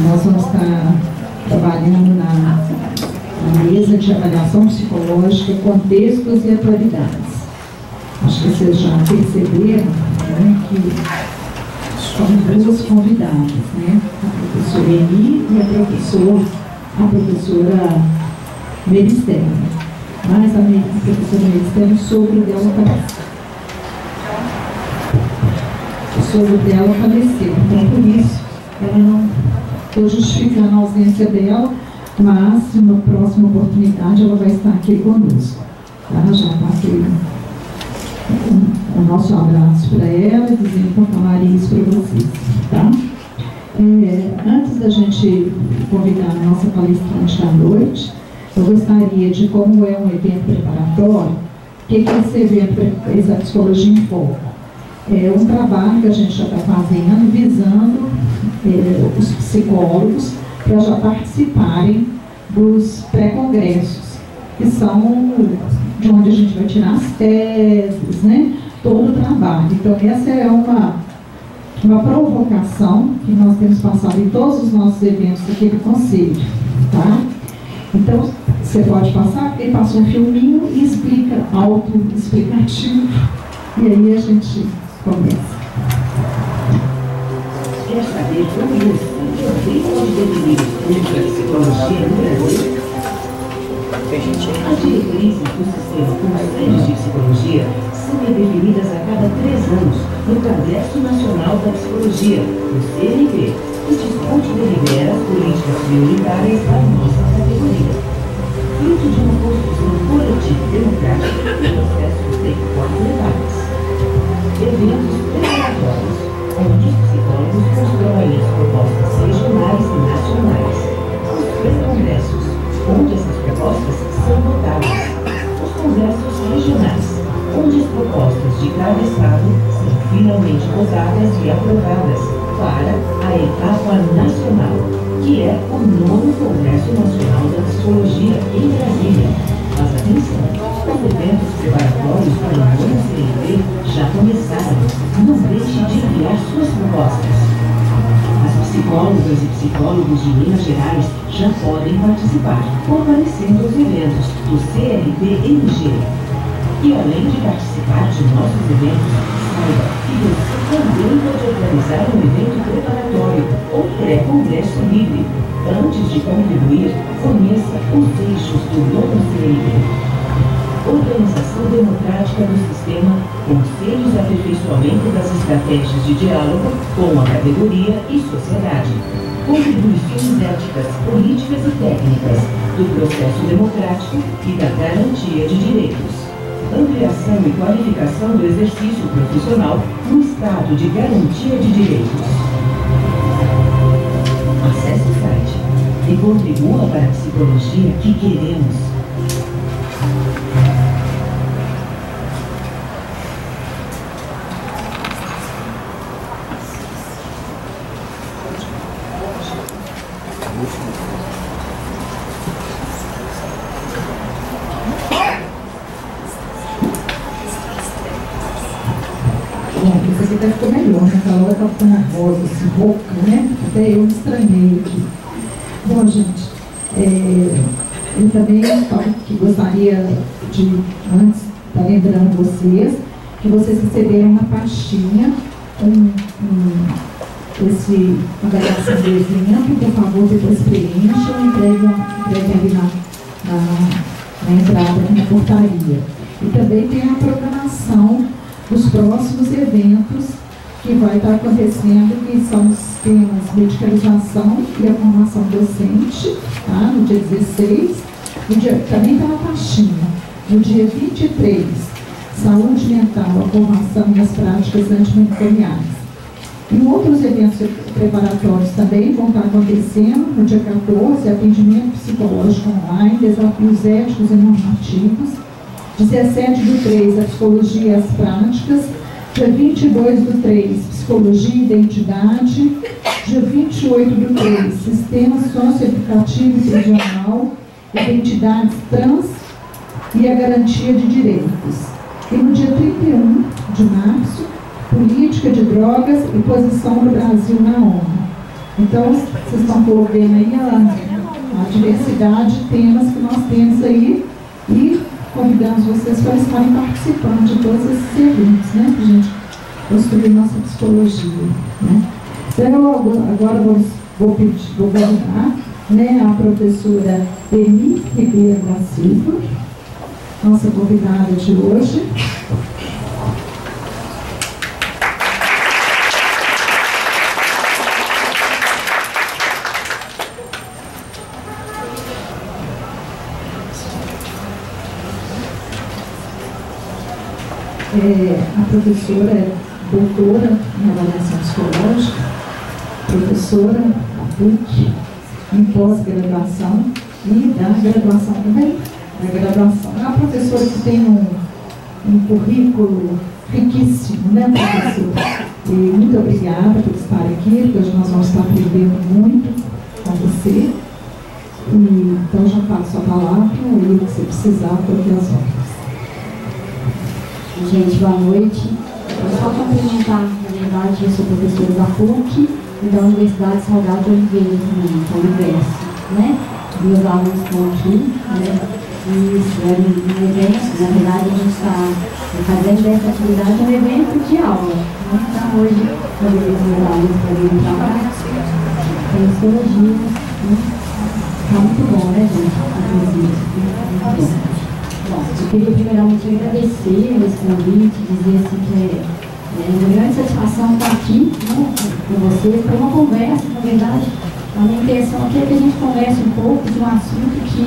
Nós vamos estar trabalhando na mesa de avaliação psicológica, contextos e atualidades. Acho que vocês já perceberam, né, que são duas convidadas, né? A professora Eni e a professora Meristela. Mas a professora Meristela, o sogro dela faleceu. O sogro dela faleceu, então por isso ela não estou justificando a ausência dela, mas numa próxima oportunidade ela vai estar aqui conosco. Tá? Já passei o nosso abraço para ela, dizendo que eu falaria isso para vocês. Tá? Antes da gente convidar a nossa palestrante da noite, eu gostaria de, como é um evento preparatório, o que é esse evento, a Psicologia em Foco? É um trabalho que a gente já está fazendo, visando os psicólogos para já participarem dos pré-congressos, que são de onde a gente vai tirar as teses, né? Todo o trabalho. Então, essa é uma provocação que nós temos passado em todos os nossos eventos aqui do Conselho, tá? Então, você pode passar, porque ele passa um filminho e explica, auto-explicativo, e aí a gente começa. Quer saber como isso pode definir a psicologia no Brasil? As diretrizes do Sistema Conselhos de Psicologia são redefinidas a cada 3 anos no Congresso Nacional da Psicologia, o CNP, que discute e delibera as políticas prioritárias da nossa categoria. Fruto de uma construção coletiva e democrática, o processo tem 4 etapas. Eventos preparatórios, onde os psicólogos constroem as propostas regionais e nacionais. Os pré-congressos, onde essas propostas são votadas. Os congressos regionais, onde as propostas de cada estado são finalmente votadas e aprovadas para a etapa nacional, que é o 9º Congresso Nacional da Psicologia em Brasília. Mas atenção, os eventos preparatórios para o novo CNP já começaram. Não deixe de enviar suas propostas. As psicólogas e psicólogos de Minas Gerais já podem participar, comparecendo aos eventos do CNP-MG. E além de participar de nossos eventos, saiba que você também pode organizar um evento preparatório ou pré-congresso livre. Antes de contribuir, conheça os eixos do novo CNP. Organização democrática do sistema, conselhos de aperfeiçoamento das estratégias de diálogo com a categoria e sociedade. Contribuições éticas, políticas e técnicas do processo democrático e da garantia de direitos. Ampliação e qualificação do exercício profissional no estado de garantia de direitos. Acesse o site e contribua para a psicologia que queremos. Isso aqui até ficou melhor, né? A Carol está ficando nervosa, assim, rouca, né? Até eu me estranhei aqui. Bom, gente, eu também falo que gostaria de, antes, estar lembrando vocês, que vocês receberam uma pastinha, esse avaliação do evento, por favor, depois preencham e entreguem ali na entrada, na portaria. E também tem a programação dos próximos eventos que vai estar acontecendo, que são os temas medicalização e a formação docente, tá? No dia 16, também está na pastinha, no dia 23, saúde mental, a formação e as práticas antimanicomiais. E outros eventos preparatórios também vão estar acontecendo no dia 14, atendimento psicológico online, desafios éticos e normativos. 17/3, a psicologia e as práticas. Dia 22/3, psicologia e identidade. Dia 28/3, sistema socioeducativo e prisional, identidades trans e a garantia de direitos. E no dia 31 de março, política de drogas e posição do Brasil na ONU. Então, vocês estão vendo aí a diversidade de temas que nós temos aí e convidamos vocês para estarem participando de todos esses eventos, né, para a gente construir nossa psicologia, né. Então, agora vou convidar, né, a professora Eni Ribeiro da Silva, nossa convidada de hoje. A professora é doutora em avaliação psicológica, professora da PUC, em pós-graduação e da graduação também. Da graduação. É uma professora que tem um currículo riquíssimo, né, professora? E muito obrigada por estar aqui, porque hoje nós vamos estar aprendendo muito com você. E, então, já passo a palavra e o que você precisar, porque as horas. Gente, boa noite. Eu só complementar, na verdade, eu sou professora da PUC e da Universidade Salgado de Oliveira também, que é o universo, né? Meus alunos estão aqui, né? E isso é um evento, na verdade, a gente está fazendo dessa atividade um evento de aula, né? Então, hoje, eu vejo meus alunos para vir trabalhar, tem psicologia, né? Está muito bom, né, gente? Inclusive, muito bom. Bom, eu queria primeiramente agradecer esse convite, dizer assim que é uma grande satisfação estar aqui, né, com vocês, para uma conversa, na verdade. A minha intenção aqui é que a gente converse um pouco de um assunto que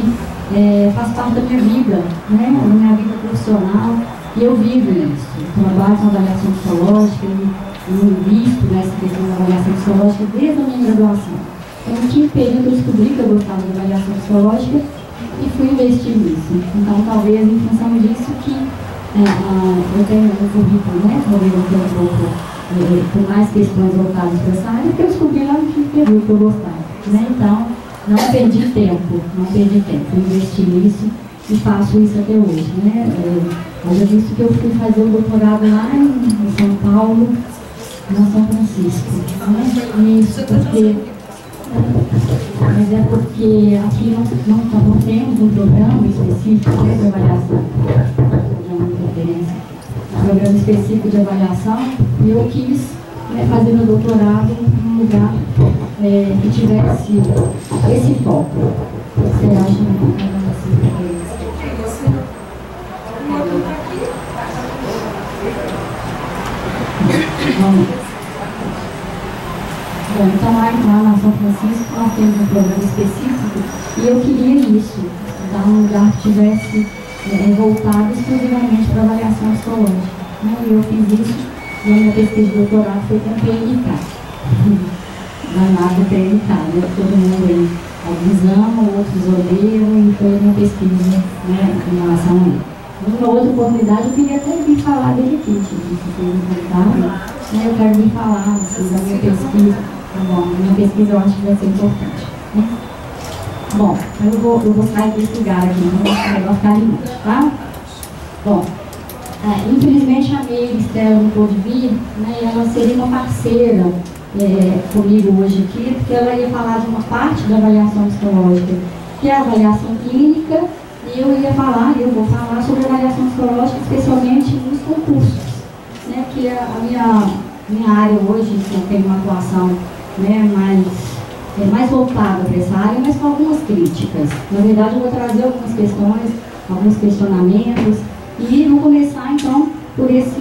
faz parte da minha vida, né, da minha vida profissional, e eu vivo isso. Eu trabalho com avaliação psicológica e invisto nessa questão da avaliação psicológica desde a minha graduação. Então, no quinto período, eu descobri que eu gostava de avaliação psicológica e fui investir nisso. Então, talvez, em função disso, que eu tenho um currículo, né, desenvolvendo um pouco com mais questões voltadas para essa área, que eu descobri lá no quinto período que eu gostava, né? Então, não perdi tempo, investi nisso e faço isso até hoje, né? Haja visto que eu fui fazer o doutorado lá em São Paulo, na São Francisco, né? Isso porque... Mas é porque aqui não temos um programa específico, né, de avaliação, um programa específico de avaliação, e eu quis, né, fazer meu doutorado num lugar que tivesse esse foco. Você acha que Bom, então lá na São Francisco nós temos um programa específico e eu queria isso, estudar num lugar que tivesse voltado exclusivamente para avaliação psicológica, né? E eu fiz isso e a minha pesquisa de doutorado foi com PNK. Danado PNK, né? Todo mundo aí, alguns amam, outros odeiam, e foi a minha pesquisa, né, em relação a ele. Numa outra oportunidade eu queria até vir falar dele aqui, né? Eu quero vir falar assim, da minha pesquisa. Bom, minha pesquisa eu acho que vai ser importante, né? Bom, eu vou sair desse lugar aqui, não vou ficar ali, tá? Bom, infelizmente a amiga Estela não pôde vir, né? E ela seria uma parceira comigo hoje aqui, porque ela ia falar de uma parte da avaliação psicológica, que é a avaliação clínica, e eu vou falar sobre a avaliação psicológica, especialmente nos concursos, né? Que é a minha área hoje, eu tenho uma atuação, né, mais voltada para essa área, mas com algumas críticas. Na verdade, eu vou trazer algumas questões, alguns questionamentos, e vou começar, então, por esse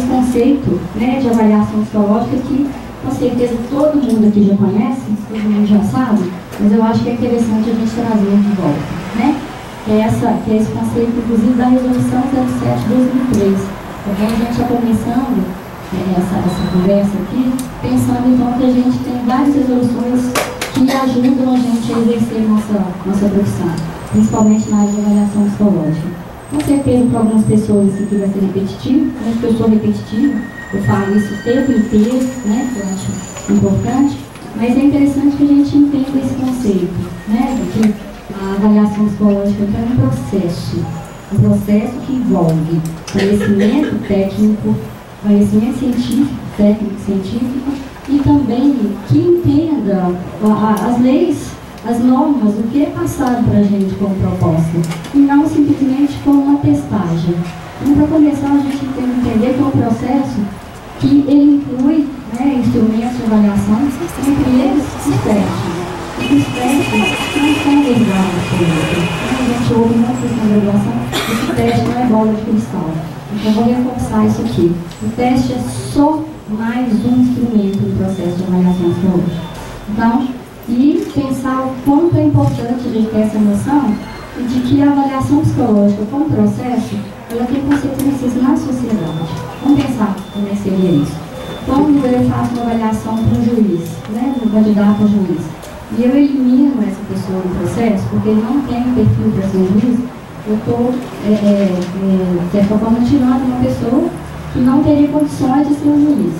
conceito, né, de avaliação psicológica, que, com certeza, todo mundo aqui já conhece, todo mundo já sabe, mas eu acho que é interessante a gente trazer de volta, né? Que é esse conceito, inclusive, da Resolução 07/2003. Então, a gente está começando essa conversa aqui, pensando então que a gente tem várias resoluções que ajudam a gente a exercer nossa profissão, principalmente na área de avaliação psicológica. Com certeza, para algumas pessoas isso aqui vai ser repetitivo, mas eu sou repetitiva, eu falo isso o tempo inteiro, né, que eu acho importante, mas é interessante que a gente entenda esse conceito, né, de que a avaliação psicológica é um processo que envolve conhecimento técnico, conhecimento científico, técnico científico, e também que entenda as leis, as normas, o que é passado para a gente como proposta, e não simplesmente como uma testagem. Então, para começar, a gente tem que entender que é um processo que ele inclui, né, instrumentos de avaliação, entre eles os testes. Os testes não são derivados por outro. A gente ouve muita questão da graduação, esse teste não é bola de cristal. Então, vou reforçar isso aqui. O teste é só mais um instrumento no processo de avaliação psicológica. Então, e pensar o quanto é importante a gente ter essa noção de que a avaliação psicológica como processo, ela tem consequências na sociedade. Vamos pensar como é que seria isso. Quando eu faço uma avaliação para um juiz, né, um candidato a juiz, e eu elimino essa pessoa do processo, porque ele não tem perfil para ser juiz, eu estou, de certa forma, tirando uma pessoa que não teria condições de ser um juiz.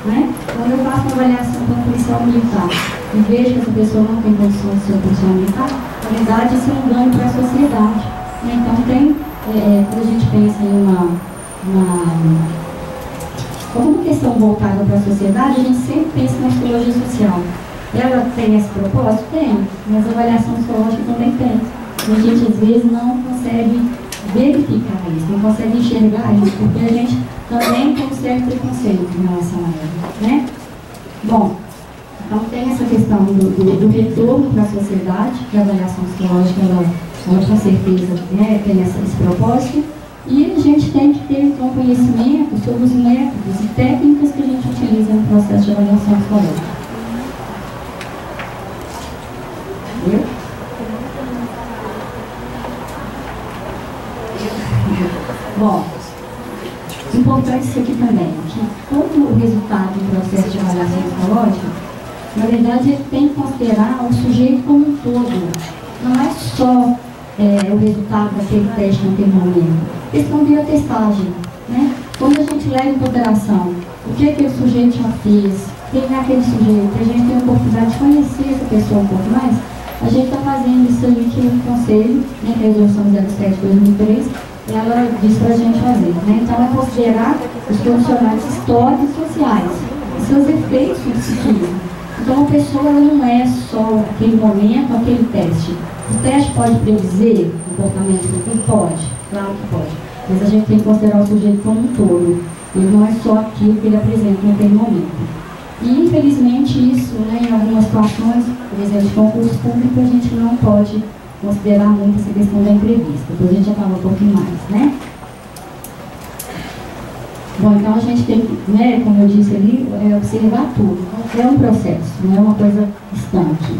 Né? Quando eu faço uma avaliação para um policial militar e vejo que essa pessoa não tem condições de ser um policial militar, na verdade, isso é um ganho para a sociedade. Né? Então, quando a gente pensa em uma questão voltada para a sociedade, a gente sempre pensa na psicologia social. Ela tem esse propósito? Tem, mas a avaliação psicológica também tem. E a gente, às vezes, não consegue verificar isso, não consegue enxergar isso, porque a gente também tem um certo preconceito em relação a ela, né? Bom, então tem essa questão do retorno para a sociedade, que a avaliação psicológica, ela com certeza, né, tem esse propósito, e a gente tem que ter então conhecimento sobre os métodos e técnicas que a gente utiliza no processo de avaliação psicológica. Entendeu? Bom, importante isso aqui também, que todo o resultado do processo de avaliação psicológica, na verdade, ele tem que considerar o sujeito como um todo. Não é só o resultado daquele teste naquele momento. Esse não vira testagem, né? Quando a gente leva em consideração o que aquele sujeito já fez, quem é aquele sujeito, a gente tem a oportunidade de conhecer essa pessoa um pouco mais, a gente está fazendo isso aí que o Conselho, né, que a Resolução 07/2003, ela diz para a gente fazer, né? Então, é considerar os profissionais históricos e sociais, e seus efeitos substitutivos. Então, a pessoa ela não é só aquele momento, aquele teste. O teste pode predizer o comportamento do filho? Pode, claro que pode. Mas a gente tem que considerar o sujeito como um todo. Ele não é só aquilo que ele apresenta naquele momento. E, infelizmente, isso, né, em algumas situações, por exemplo, de concurso público, a gente não pode considerar muito essa questão da entrevista. Depois a gente já fala um pouquinho mais, né? Bom, então a gente tem que, né, como eu disse ali, observar tudo. É um processo, não é uma coisa distante.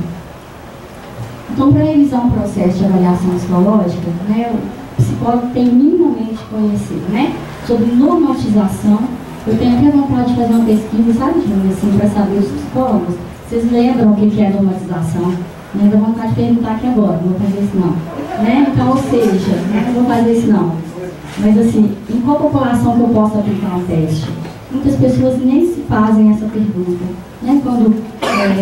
Então, para realizar um processo de avaliação psicológica, né, o psicólogo tem minimamente que conhecer, né, sobre normatização. Eu tenho até vontade de fazer uma pesquisa, sabe, Júnior, assim, para saber os psicólogos. Vocês lembram o que é normatização? Não dá vontade de perguntar aqui agora, não vou fazer isso não. Né? Então, ou seja, não vou fazer isso não. Mas assim, em qual população que eu posso aplicar um teste? Muitas pessoas nem se fazem essa pergunta. Né? Quando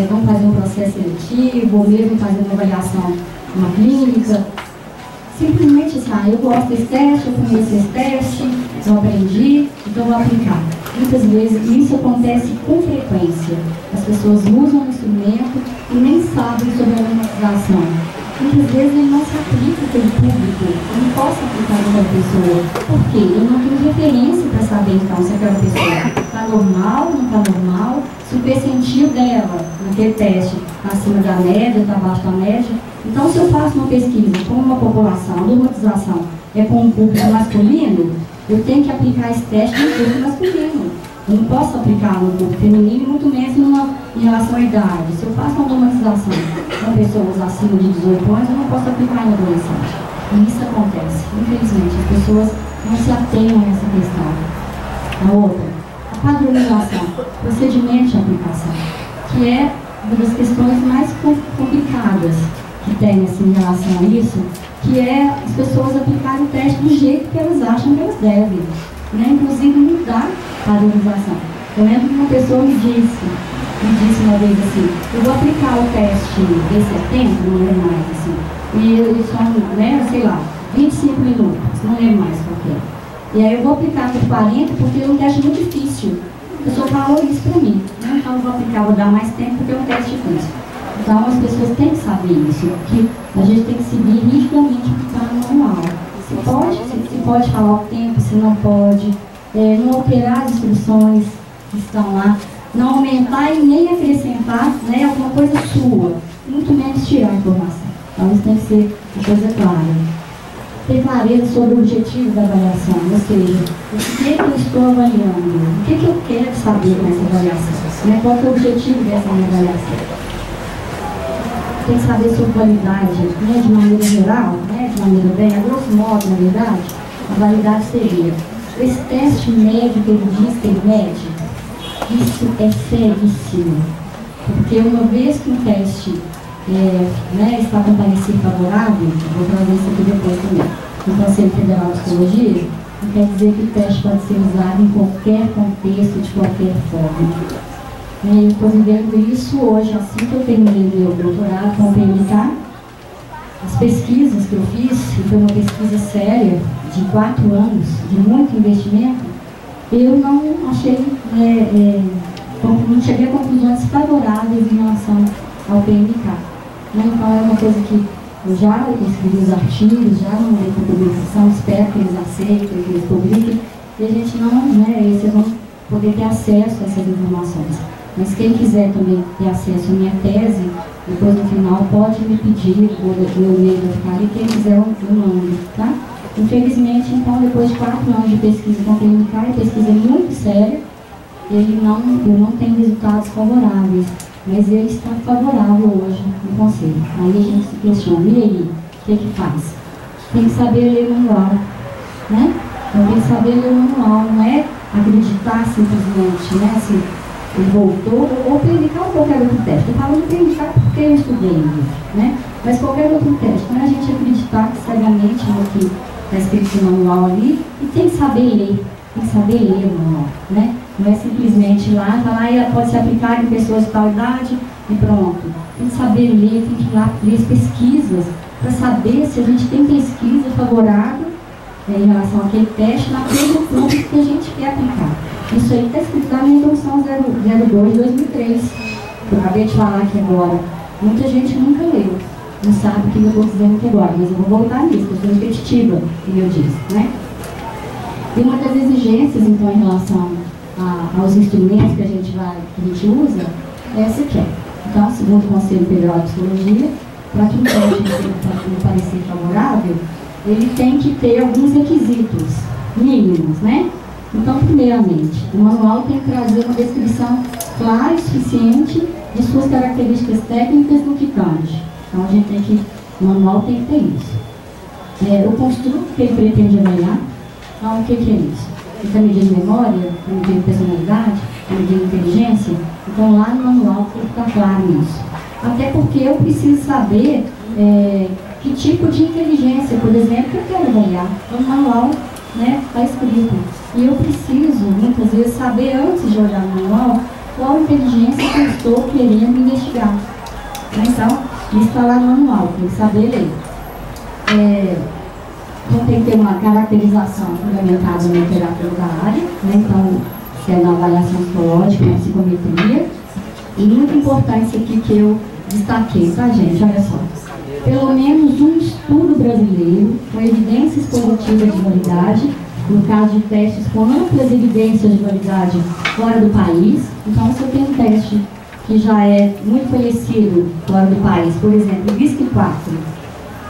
vão fazer um processo seletivo, ou mesmo fazer uma avaliação numa clínica, simplesmente assim, eu gosto desse teste, eu conheço esse teste, eu aprendi, então vou aplicar. Muitas vezes isso acontece com frequência. As pessoas usam o instrumento e nem sabem sobre a normatização. Muitas vezes ele não se aplica pelo público, eu não posso aplicar para aquela pessoa. Por quê? Eu não tenho referência para saber então se aquela pessoa está normal, não está normal, se o percentil dela naquele teste está acima da média, está abaixo da média. Então, se eu faço uma pesquisa com uma população, a normatização é com um público masculino, eu tenho que aplicar esse teste no público masculino. Eu não posso aplicar no público feminino, muito menos em relação à idade. Se eu faço uma normatização com pessoas acima de 18 anos, eu não posso aplicar em adolescente. E isso acontece. Infelizmente, as pessoas não se atenham a essa questão. A outra, a padronização, procedimento de aplicação, que é uma das questões mais complicadas que tem assim, em relação a isso, que é as pessoas aplicarem o teste do jeito que elas acham que elas devem, né? Inclusive mudar a padronização. Eu lembro que uma pessoa me disse uma vez assim, eu vou aplicar o teste de setembro, não lembro mais assim, e eles são, né, sei lá, 25 minutos, não lembro mais qual que é. E aí eu vou aplicar por 40 porque é um teste muito difícil. A pessoa falou isso para mim, né? Então eu vou aplicar, vou dar mais tempo porque é um teste difícil. Então as pessoas têm que saber isso, porque a gente tem que seguir rigidamente o que está no manual. Se pode falar o tempo, se não pode, não alterar as instruções que estão lá, não aumentar e nem acrescentar, né, alguma coisa sua, muito menos tirar a informação. Então isso tem que ser uma coisa clara. Ter clareza sobre o objetivo da avaliação, ou seja, o que eu estou avaliando, o que eu quero saber nessa avaliação, né? Qual é o objetivo dessa minha avaliação. Tem que saber sobre qualidade, né, de maneira geral, né, de maneira bem, a grosso modo, na verdade, a validade seria esse teste médio que ele diz que ele mede, isso é seríssimo, porque uma vez que um teste né, está com parecer favorável, vou trazer isso aqui depois também, no Conselho Federal de Psicologia, não quer dizer que o teste pode ser usado em qualquer contexto, de qualquer forma. Eu estou vivendo isso hoje, assim que eu terminei meu doutorado com o PMK. As pesquisas que eu fiz, e foi uma pesquisa séria, de 4 anos, de muito investimento, eu não achei, não cheguei a conclusões favoráveis em relação ao PMK. Então é uma coisa que eu já escrevi os artigos, já mandei para publicação, espero que eles aceitem, que eles publiquem, e a gente não, vocês vão poder ter acesso a essas informações. Mas quem quiser também ter acesso à minha tese, depois no final pode me pedir, o meu e-mail vai ficar ali, quem quiser eu mando, tá? Infelizmente, então, depois de 4 anos de pesquisa com o PMK, a pesquisa é muito séria, eu não tenho resultados favoráveis, mas ele está favorável hoje no Conselho. Aí a gente se questiona, e aí, o que faz? Tem que saber ler o manual, né? Então, tem que saber ler o manual, não é acreditar simplesmente, né? Assim, ele voltou, ou PMK ou qualquer outro teste. Eu falo de PMK porque eu estudei isso, né? Mas qualquer outro teste, não é a gente acreditar cegamente no que está escrito no manual ali, e tem que saber ler o manual, né? Não é simplesmente lá, falar, e pode se aplicar em pessoas de tal idade e pronto. Tem que saber ler, tem que ir lá ler as pesquisas, para saber se a gente tem pesquisa favorável em relação àquele teste, naquele público que a gente quer aplicar. Isso aí está escrito na Instrução 02 de 2003, que eu acabei de falar aqui agora. Muita gente nunca leu, não sabe o que eu estou dizendo aqui agora, mas eu vou voltar nisso, porque eu sou repetitiva, como eu disse, né? Tem muitas exigências, então, em relação aos instrumentos que a gente usa, é essa aqui. Então, segundo o Conselho Federal de Psicologia, para que o teste tenha parecer favorável, ele tem que ter alguns requisitos mínimos, né? Então, primeiramente, o manual tem que trazer uma descrição clara e suficiente de suas características técnicas no que tange. Então, o manual tem que ter isso. O construto que ele pretende avaliar, então, o que é isso? Ele está medindo memória, está medindo personalidade, está medindo inteligência. Então, lá no manual tem que ficar claro isso. Até porque eu preciso saber que tipo de inteligência, por exemplo, que eu quero avaliar. Então, no manual, né, está escrito. E eu preciso, muitas vezes, saber antes de olhar no manual qual a inteligência que eu estou querendo investigar. Então, isso está lá no manual, tem que saber ler. Então, tem que ter uma caracterização fundamentada na literatura da área, né? Então, se é na avaliação psicológica, na psicometria. E muito importante isso aqui que eu destaquei, tá, gente? Olha só. Pelo menos um estudo brasileiro com evidências positivas de validade, no caso de testes com amplas evidências de validade fora do país. Então, se eu tenho um teste que já é muito conhecido fora do país, por exemplo, o VISC-4,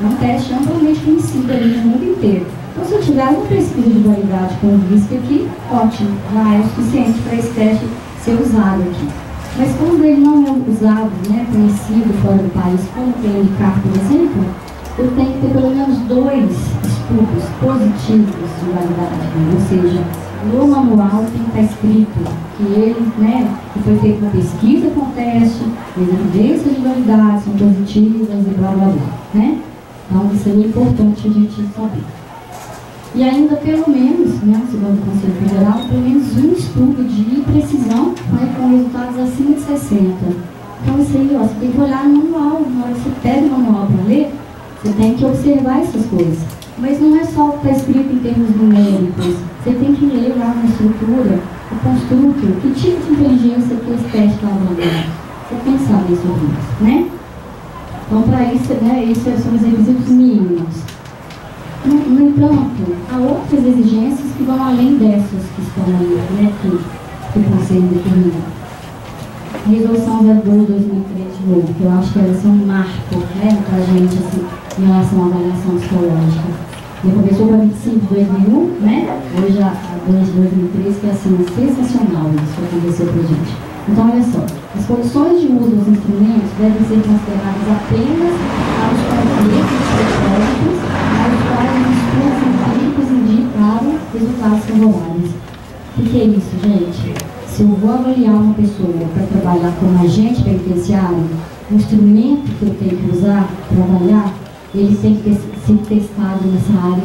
é um teste amplamente conhecido ali no mundo inteiro. Então, se eu tiver uma pesquisa de validade com o VISC aqui, ótimo, já é o suficiente para esse teste ser usado aqui. Mas quando ele não é usado, né, conhecido fora do país, como o PMK, por exemplo, eu tenho que ter pelo menos 2 estudos positivos de validade, né? Ou seja, no manual tem que estar escrito que ele, né, que foi feita uma pesquisa com teste, as evidências de validade são positivas e blá blá blá, né? Então isso é importante a gente saber. E ainda pelo menos, né, segundo o Conselho Federal, pelo menos um estudo de precisão, né, com resultados acima de 60. Então isso aí, ó, você tem que olhar no manual, na hora que você pega o manual para ler, você tem que observar essas coisas. Mas não é só o que está escrito em termos numéricos. Você tem que ler lá na estrutura, o construto, que tipo de inteligência que esse teste está avaliando. Você tem que saber sobre isso, né? Então, para isso, né, esses são os requisitos mínimos. No entanto, há outras exigências que vão além dessas que estão aí, né, que o Conselho determinou. A Resolução 02/2003 de novo, que eu acho que ela é um marco, né, para a gente, assim, em relação à avaliação psicológica. Ele começou com a 25 de 2001, né? Hoje a 2 de 2003, que é assim, sensacional isso que aconteceu para a gente. Então, olha só, as condições de uso dos instrumentos devem ser consideradas apenas para os conceitos psicológicos, para os quais os estudos empíricos indicaram resultados favoráveis. O que é isso, gente? Se eu vou avaliar uma pessoa para trabalhar como agente penitenciário, o instrumento que eu tenho que usar para avaliar, ele tem que ser testado nessa área.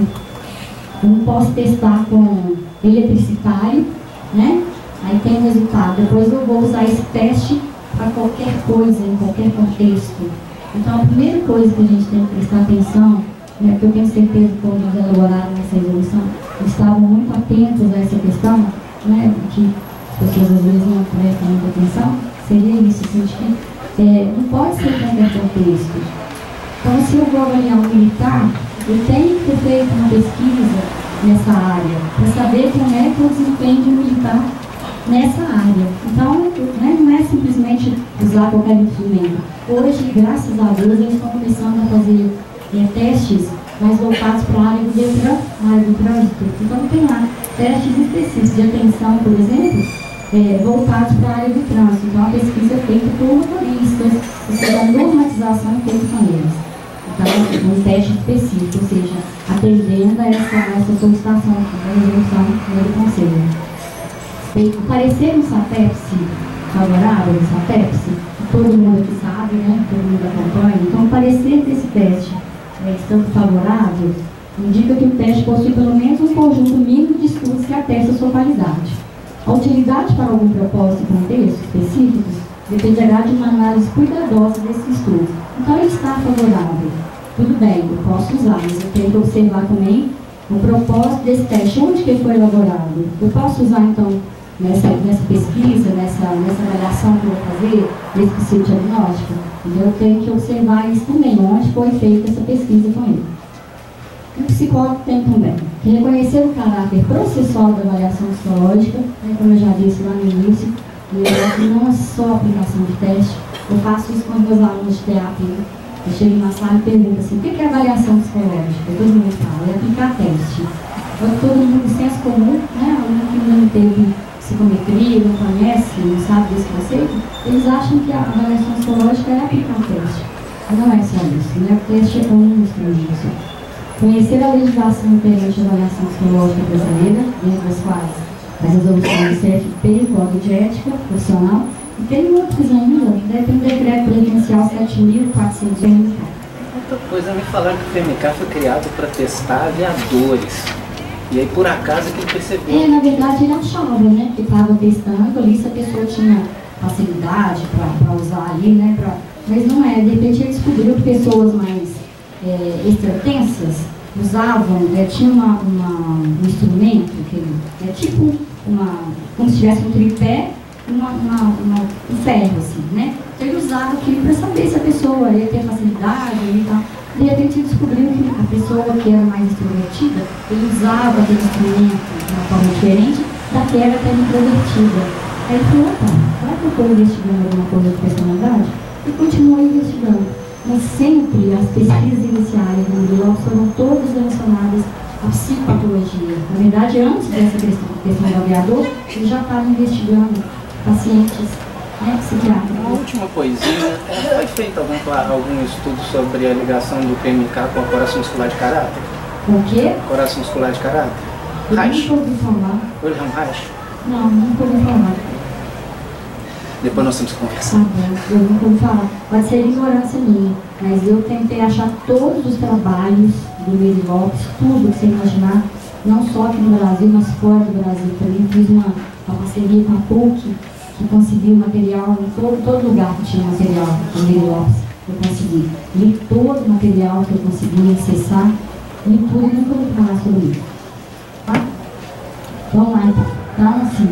Eu não posso testar com eletricitário, né? Aí tem o resultado. Depois eu vou usar esse teste para qualquer coisa, em qualquer contexto. Então, a primeira coisa que a gente tem que prestar atenção, né, porque eu tenho certeza que quando eles elaboraram essa resolução, eles estavam muito atentos a essa questão, né, que as pessoas às vezes não prestam muita atenção, seria isso, assim, que não pode ser qualquer contexto. Então, se eu vou avaliar um militar, eu tenho que ter feito uma pesquisa nessa área, para saber como é que eu desempenho de um militar nessa área. Então, né, não é simplesmente usar qualquer instrumento. Hoje, graças a Deus, eles estão começando a fazer testes mais voltados para a área do Detran, a área do trânsito. Então, tem lá testes específicos de atenção, por exemplo, voltados para a área do trânsito. Então, a pesquisa é feita por motoristas, ou seja, a normatização é feita com eles. Então, um teste específico, ou seja, atendendo a essa solicitação da resolução do Conselho. O parecer no SATEPS, favorável no SATEPS, todo mundo aqui sabe, né? Todo mundo acompanha. Então, o parecer desse teste, estando favorável, indica que o teste possui pelo menos um conjunto mínimo de estudos que atesta a sua qualidade. A utilidade para algum propósito e contexto específicos dependerá de uma análise cuidadosa desses estudos. Então, ele está favorável. Tudo bem, eu posso usar, mas eu tenho que observar também o propósito desse teste, onde que foi elaborado. Eu posso usar, então, nessa pesquisa, nessa avaliação que eu vou fazer, nesse psicodiagnóstico, eu tenho que observar isso também, onde foi feita essa pesquisa com ele. O psicólogo tem também que reconhecer o caráter processual da avaliação psicológica, né, como eu já disse lá no início, não é só aplicação de teste. Eu faço isso com meus alunos de terapia. Eu chego na sala e pergunto assim, o que é avaliação psicológica? Todo mundo fala, é aplicar teste. Todo mundo, senso comum, né, aluno que não teve psicometria, não conhece, não sabe desse conceito, eles acham que a avaliação psicológica é aplicar um teste. Não é só isso, né? O teste é um instrumento. Conhecer a legislação perante a avaliação psicológica brasileira, dentro das quais as resoluções do CFP, Código de Ética Profissional, e tem outros ainda, né? Tem o decreto presidencial 7.400. Outra coisa, me falaram que o PMK foi criado para testar aviadores. E aí, por acaso, que ele percebeu. Na verdade, ele achava, né, que estava testando ali se a pessoa tinha facilidade para usar ali, né, mas não é. De repente, ele descobriu que pessoas mais extratensas usavam, tinha um instrumento, que tipo como se tivesse um tripé, um ferro, assim, né? Então, ele usava aquilo para saber se a pessoa ia ter facilidade e tal. De repente, ele descobriu que a pessoa que era mais extrovertida, ele usava aquele instrumento de uma forma diferente daquela que era introvertida. Aí ele falou, opa, será que eu estou investigando alguma coisa de personalidade? E continuou investigando. Mas sempre as pesquisas iniciais do Murilo foram todas relacionadas à psicopatologia. Na verdade, antes dessa questão do aviador, ele já estava investigando pacientes, né, psiquiátricos. Uma última coisinha, foi feito algum estudo sobre a ligação do PMK com a coração muscular de caráter? O quê? Coração muscular de caráter? Eu Reich? nunca ouvi falar. Wilhelm Reich? Não, nunca ouvi falar. Depois nós temos que conversar. Eu nunca ouvi falar. Pode ser ignorância minha, mas eu tentei achar todos os trabalhos do Luiz Lopes, tudo que você imaginar, não só aqui no Brasil, mas fora do Brasil também. Fiz uma parceria com a PUC, que conseguiu material em todo lugar que tinha material do Luiz Lopes. Eu consegui. Li todo o material que eu consegui acessar. leitura e nunca vou falar sobre isso. Tá? Vamos lá então. Então, assim,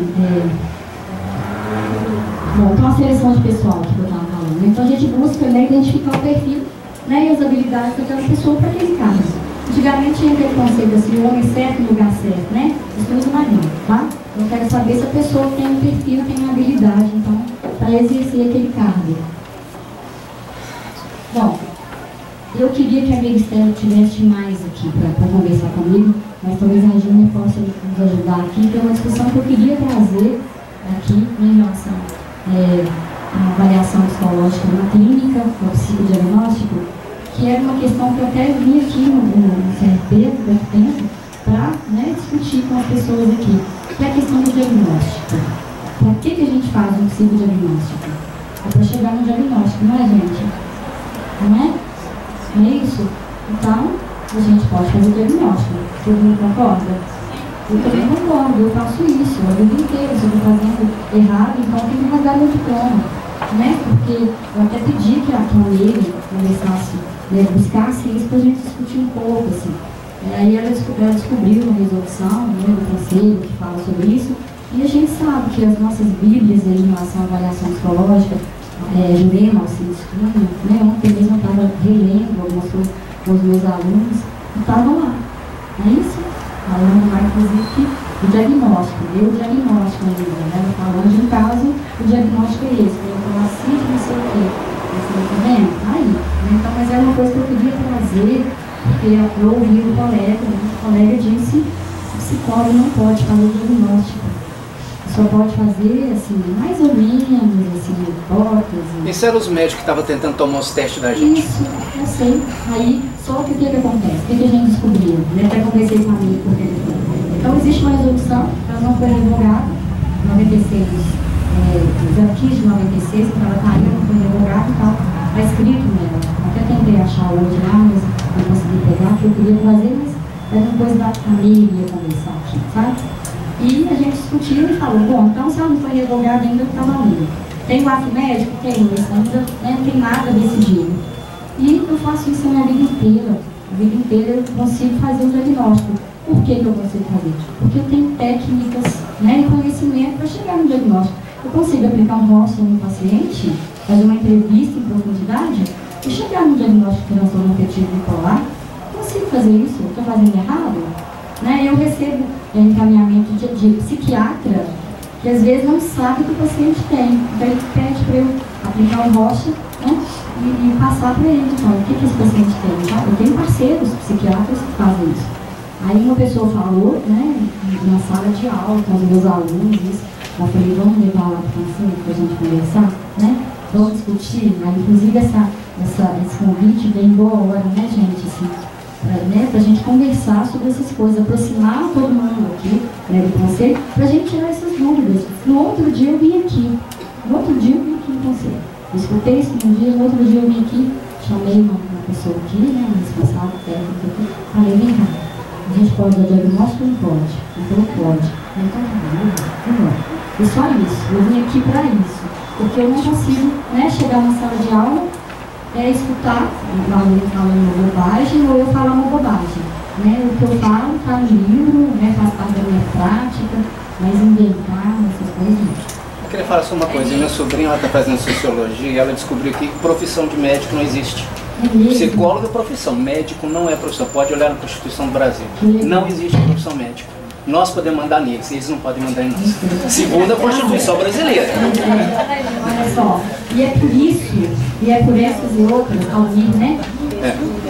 bom, então a seleção de pessoal que eu estava falando. Então a gente busca, né, identificar o perfil, né, e as habilidades daquela pessoa para aquele caso. Antigamente tinha aquele conceito assim, o homem certo no lugar certo, né? Estudo marinho, tá? Eu quero saber se a pessoa tem um perfil, tem uma habilidade, então, para exercer aquele cargo. Bom, eu queria que a amiga Estela tivesse mais aqui para conversar comigo, mas talvez a Gina possa nos ajudar aqui. Tem uma discussão que eu queria trazer aqui em relação à avaliação psicológica na clínica, no psicodiagnóstico, que era uma questão que eu até vi aqui no CRP, do tempo, para, né, discutir com as pessoas aqui, que é a questão do diagnóstico. Para que a gente faz um psicodiagnóstico? É para chegar no diagnóstico, não é, gente? Não é? Não é isso? Então, a gente pode fazer o diagnóstico. Todo mundo concorda? Eu também concordo, eu faço isso a vida inteira. Se eu estou fazendo errado, então eu tenho que rasgar meu diploma, né? Porque eu até pedi que a Lili começasse, né, buscasse isso para a gente discutir um pouco, assim. Aí ela descobriu uma resolução, né, do conselho que fala sobre isso, e a gente sabe que as nossas bíblias em relação à avaliação psicológica, Jurema, Alcides Cunha, né, ontem mesmo eu estava relendo algumas coisas com os meus alunos, e estavam lá. É isso? Falando lá, inclusive, o diagnóstico, deu o diagnóstico ainda, né? Falando de um caso, o diagnóstico é esse, eu falo assim, não sei o quê. Você está vendo? Aí, né? Então, mas é uma coisa que eu queria trazer, porque eu ouvi um colega disse que o psicólogo não pode fazer o diagnóstico. Só pode fazer, assim, mais ou menos, assim, hipótese. Isso eram os médicos que estavam tentando tomar os testes da gente. Isso, eu sei. Aí, só que o que acontece? O que a gente descobriu? Eu até conversei com a amiga por telefone. Então, existe uma resolução, ela não foi revogada, 96, 15 de 96, então ela caiu, não foi revogada e tal. Está escrito nela. Até tentei achar hoje lá, mas não consegui pegar, que eu queria trazer, mas era uma coisa da família conversar aqui, sabe? E a gente discutiu e falou, bom, então se ela não foi revogada ainda, está valendo. Tem o ato médico? Tem, mas ainda, né, não tem nada decidido. E eu faço isso a minha vida inteira. A vida inteira eu consigo fazer o diagnóstico. Por que eu consigo fazer? Porque eu tenho técnicas, né, e conhecimento para chegar no diagnóstico. Eu consigo aplicar um rótulo no paciente, fazer uma entrevista em profundidade e chegar no diagnóstico de transtorno afetivo bipolar. Eu consigo fazer isso? Eu estou fazendo errado? Né? Eu recebo encaminhamento de psiquiatra que às vezes não sabe o que o paciente tem. Então ele pede para eu aplicar um rocha, né, e passar para ele, então, o que esse paciente tem. Tá? Eu tenho parceiros psiquiatras que fazem isso. Aí uma pessoa falou, né, na sala de aula com os meus alunos, eu falei, vamos levar lá para a gente conversar, né? Vamos discutir, né? Inclusive esse convite vem boa hora, né, gente? Assim, para a gente conversar sobre essas coisas, aproximar todo mundo aqui, né, do conselho, para a gente tirar essas dúvidas. No outro dia eu vim aqui, no conselho. Eu escutei isso num dia, no outro dia eu vim aqui, chamei uma pessoa aqui, né, um responsável técnico aqui, falei, vem cá, a gente pode dar diagnóstico ou não pode? Ele falou, pode. Então, tá bom, e só isso, eu vim aqui para isso, porque eu não consigo, né, chegar na sala de aula, escutar o aluno falando uma bobagem ou eu falar uma bobagem. Né? O que eu falo está no livro, né, faz parte da minha prática, mas inventar essas coisas não. Eu queria falar só uma coisa, minha sobrinha está fazendo sociologia e ela descobriu que profissão de médico não existe. Psicólogo é profissão, médico não é profissão. Pode olhar na Constituição do Brasil. Não existe profissão médico. Nós podemos mandar neles, eles não podem mandar em nós. Segundo a Constituição brasileira. Olha só, e é por isso, e é por essas e outras, alguém, né?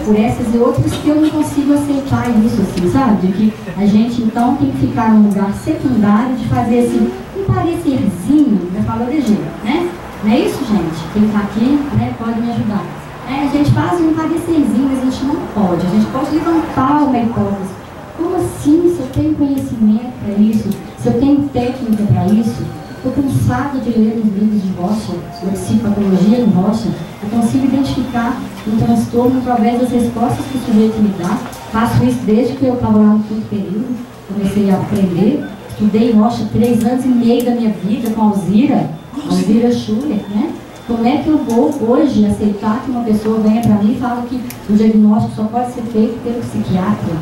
Por essas e outras que eu não consigo aceitar isso, assim, sabe? De que a gente então tem que ficar num lugar secundário de fazer assim, um parecerzinho, eu falo ligeiro, né? Não é isso, gente? Quem está aqui, né, pode me ajudar. A gente faz um parecerzinho, mas a gente não pode. A gente pode levantar uma hipótese. Como assim? Se eu tenho conhecimento para isso, se eu tenho técnica para isso, estou cansada de ler os livros de Rocha, da psicopatologia de Rocha, eu consigo identificar um transtorno através das respostas que o sujeito me dá. Faço isso desde que eu estava lá no quinto período, comecei a aprender, estudei Rocha 3 anos e meio da minha vida com a Alzira Schuller, né? Como é que eu vou hoje aceitar que uma pessoa venha para mim e fala que o diagnóstico só pode ser feito pelo psiquiatra?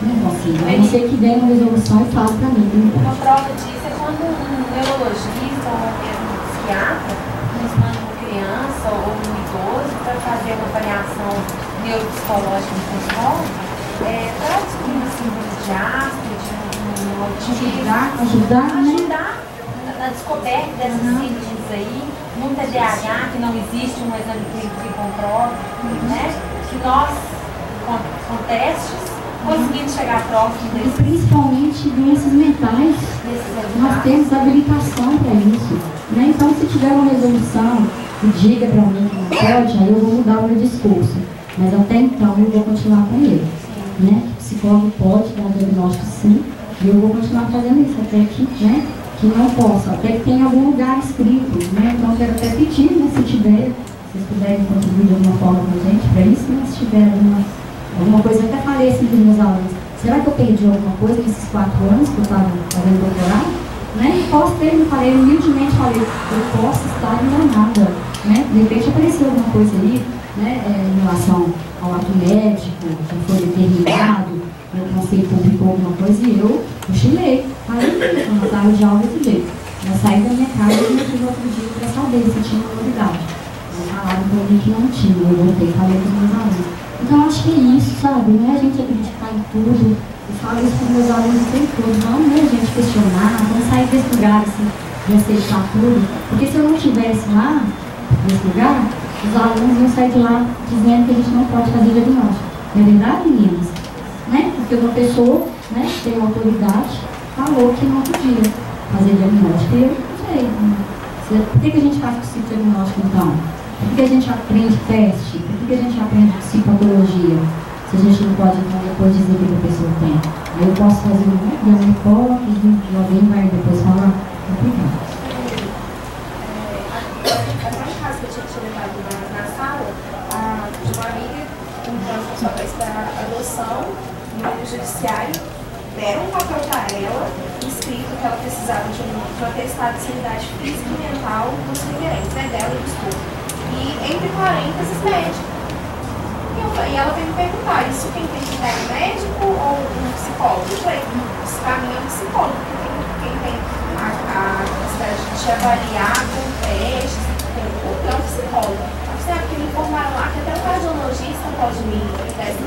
Não consigo. A não ser que venha uma resolução e fale para mim. Uma prova disso é quando um neurologista ou mesmo um psiquiatra nos manda uma criança ou um idoso para fazer uma avaliação neuropsicológica no consultório, para descobrir uma síndrome de Asperger, um autismo, ajudar na descoberta dessas síndromes aí, muito TDAH, que não existe um exame clínico que comprova, né? Que nós, com testes, conseguimos chegar próximo e principalmente doenças mentais. Nós temos habilitação para isso, né? Então, se tiver uma resolução e diga para mim que não pode, aí eu vou mudar o meu discurso. Mas até então eu vou continuar com ele, né? O psicólogo pode dar diagnóstico sim, e eu vou continuar fazendo isso até que, né, que não possa, até que tenha algum lugar escrito, né? Então eu quero até pedir, né, se tiver, se vocês puderem contribuir de alguma forma com a gente para isso, né? Se tiver alguma coisa, eu até falei assim para os meus alunos, será que eu perdi alguma coisa nesses 4 anos que eu estava fazendo doutorado? Né? E posso ter, eu falei, humildemente falei, eu posso estar enganada, né? De repente apareceu alguma coisa ali, né, em relação ao ato médico, que foi determinado, o conselho publicou alguma coisa e eu cochilei. Falei isso, na sala de aula desse jeito. Eu saí da minha casa e eu fiz outro dia para saber se tinha uma novidade. Eu falaram para mim que não tinha, eu voltei e falei com os meus alunos. Então eu acho que é isso, sabe? Não é a gente acreditar em tudo. Eu falo isso para os meus alunos o tempo todo. Vamos, né, a gente questionar, vamos sair desse lugar assim, de aceitar tudo. Porque se eu não estivesse lá, nesse lugar, os alunos iam sair de lá dizendo que a gente não pode fazer diagnóstico. Não é verdade, meninas? Né? Porque uma pessoa, né, que tem autoridade, falou que não podia fazer diagnóstico. E eu não sei. Por que a gente faz psicodiagnóstico então? Por que a gente aprende teste? Por que a gente aprende psicopatologia? Se a gente não pode, então, depois dizer o que a pessoa tem. Aí eu posso fazer uma hipótese e alguém vai depois falar. Obrigada. Adoção no judiciário, deram um papel para ela, escrito que ela precisava de um atestado de sanidade física e mental dos requerentes, né, dela e do esposo. E entre parênteses, médico. E ela veio me perguntar, isso quem tem que é médico ou um psicólogo? Eu falei, para mim é um psicólogo, porque quem tem a capacidade de te avaliar com testes, é um psicólogo. Porque me informaram lá que até o cardiologista pode me dar esse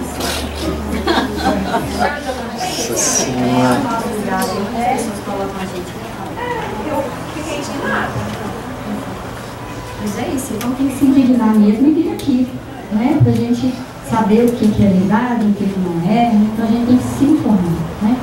eu fiquei indignada. Mas é isso, então tem que se indignar mesmo e vir aqui, né? Pra gente saber o que é verdade, o que não é, então a gente tem que se informar, né?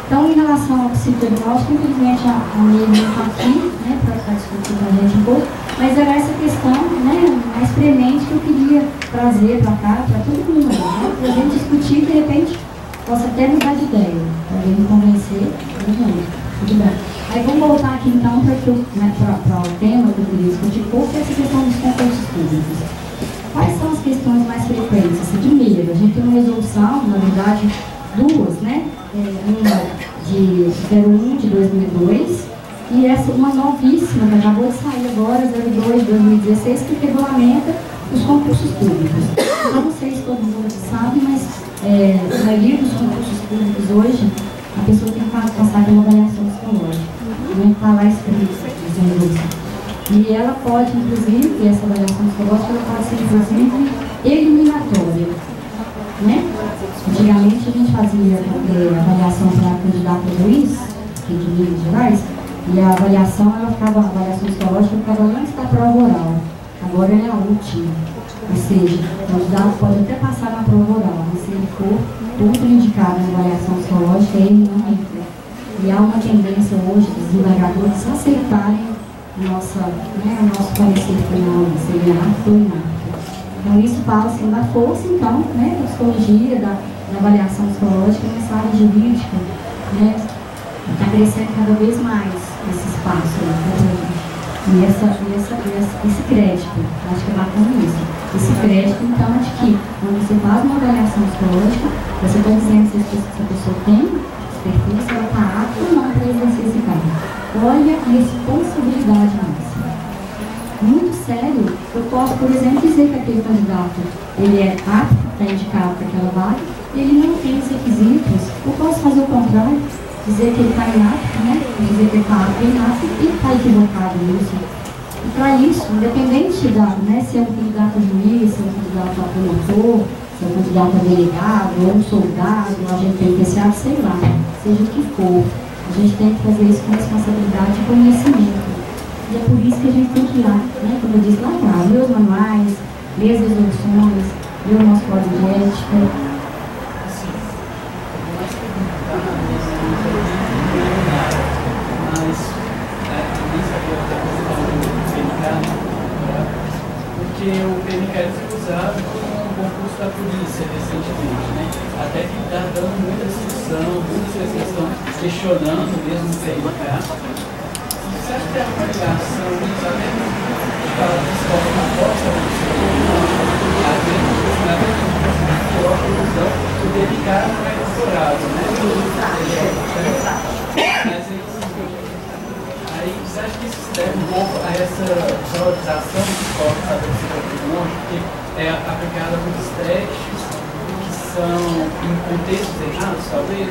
Então, em relação ao psicodiagnóstico, infelizmente a Miriam não está aqui, né, para discutir com a gente um pouco, mas era essa questão, né, mais premente que eu queria trazer para cá, para todo mundo, né, para a gente discutir e de repente possa até mudar de ideia, para alguém me convencer, tudo bem. Aí vamos voltar aqui então para o tema que eu queria discutir um pouco, que é essa questão dos concursos públicos. Quais são as questões mais frequentes? Primeiro, a gente tem uma resolução, na verdade, duas, né? Uma de 01 de 2002 e essa uma novíssima, que acabou de sair agora, 02 de 2016, que regulamenta os concursos públicos. Eu não sei se todo mundo sabe, mas na maioria dos concursos públicos hoje, a pessoa tem que passar pela avaliação psicológica. Não está lá escrito essa resolução. E ela pode, inclusive, essa avaliação psicológica, ela pode ser, inclusive, eliminatória. Né? Antigamente a gente fazia avaliação para candidato a juiz, aqui de Minas Gerais, e a avaliação, a avaliação psicológica ficava antes da prova oral. Agora ela é a última. Ou seja, o candidato pode até passar na prova oral, mas se ele for outro indicado na avaliação psicológica, ele não entra. E há uma tendência hoje dos desembargadores aceitarem o nosso parecer final, seria apto ou inapto. Então isso fala assim da força, então, né, da psicologia, da avaliação psicológica nessa área jurídica, né, está crescendo cada vez mais esse espaço, né, e esse crédito, acho que é bacana isso. Esse crédito, então, de que quando você faz uma avaliação psicológica, você está dizendo se a pessoa tem perfil, se ela está apta ou não para exercer esse cargo. Olha a responsabilidade máxima. Muito sério posso, por exemplo, dizer que aquele candidato ele é apto para indicar para aquela vaga, ele não tem os requisitos. Eu posso fazer o contrário, dizer que ele está inapto, né? Dizer que ele está inapto e está equivocado nisso. E para isso, independente né, se é um candidato a juiz, se é um candidato a promotor, se é um candidato a delegado, ou um soldado, um agente penitenciário, sei lá, seja o que for, a gente tem que fazer isso com responsabilidade e conhecimento. E é por isso que a gente tem que ir lá, né, como eu disse lá atrás, ler os manuais, ler as resoluções, ler o nosso código de ética. Porque o PNCAD foi usado como concurso da polícia recentemente, né? Até que está dando muita discussão, muitas pessoas estão questionando mesmo o PNCAD. Você acha que é uma ligação, até que fala de escola na costa, às vezes coloca a ilusão que o PNCAD não é doutorado, né? Aí você acha que isso se deve um pouco a essa valorização de escola que está acontecendo longe, porque é aplicada a muitos testes que são em contextos errados, talvez?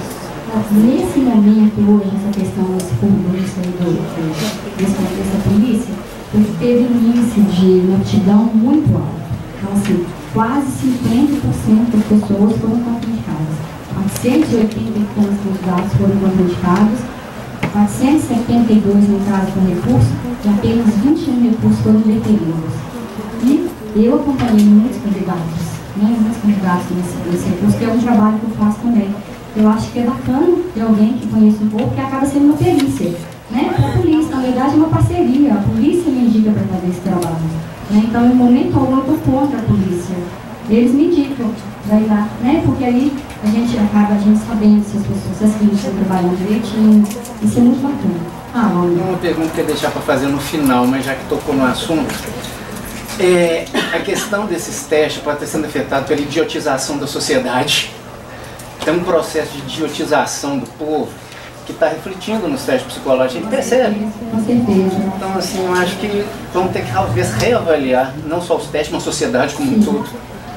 Nesse momento, hoje, essa questão desse concurso desse contexto da polícia, ele teve um índice de aptidão muito alto. Então, assim, quase 50% das pessoas foram contraindicadas. 480 candidatos foram contraindicados, 472 entraram com recurso e apenas 21 recursos foram deferidos. E eu acompanhei muitos candidatos, né, nesse recurso, que é um trabalho que eu faço também. Eu acho que é bacana ter alguém que conhece um pouco, que acaba sendo uma perícia, né, para a polícia. Na verdade, é uma parceria, a polícia me indica para fazer esse trabalho. Né, então, em momento algum, eu estou contra a polícia. Eles me indicam para ir lá, né, porque aí a gente acaba sabendo se as pessoas, se as clínicas estão trabalhando direitinho. Isso é muito bacana. Uma pergunta que eu ia deixar para fazer no final, mas já que tocou no assunto, é a questão desses testes pode estar sendo afetado pela idiotização da sociedade. Tem um processo de idiotização do povo que está refletindo nos testes psicológicos, a gente percebe. Com certeza. Então, assim, eu acho que vamos ter que talvez reavaliar não só os testes, mas a sociedade como um todo.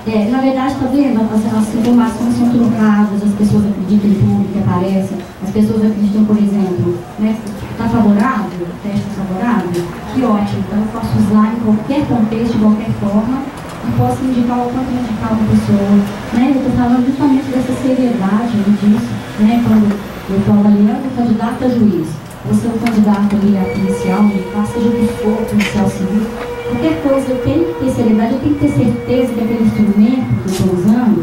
Na verdade, está vendo? As informações são trocadas, as pessoas acreditam em tudo que aparece, as pessoas acreditam, por exemplo, né, está favorável, o teste está favorável, que ótimo, então eu posso usar em qualquer contexto, de qualquer forma, e posso indicar ou contraindicar uma pessoa. Né? Eu estou falando justamente dessa seriedade disso, né? Quando eu estou avaliando o candidato a juiz, você é um candidato ali a policial, seja o que for, policial civil, qualquer coisa, eu tenho que ter seriedade, eu tenho que ter certeza que aquele instrumento que eu estou usando,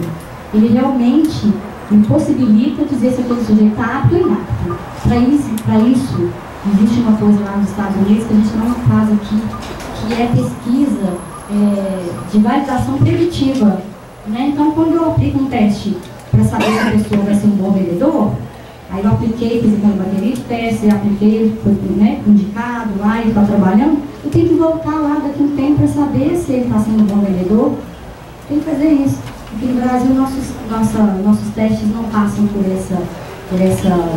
ele realmente me possibilita dizer se aquele sujeito está apto ou inapto. Para isso, existe uma coisa lá nos Estados Unidos que a gente não faz aqui, que é pesquisa de validação preditiva. Né? Então, quando eu aplico um teste para saber se a pessoa vai ser um bom vendedor, aí eu apliquei, fiz aquela bateria de testes, apliquei, foi indicado lá e está trabalhando, eu tenho que voltar lá daqui a um tempo para saber se ele está sendo um bom vendedor. Tem que fazer isso. Aqui no Brasil, nossos testes não passam por essa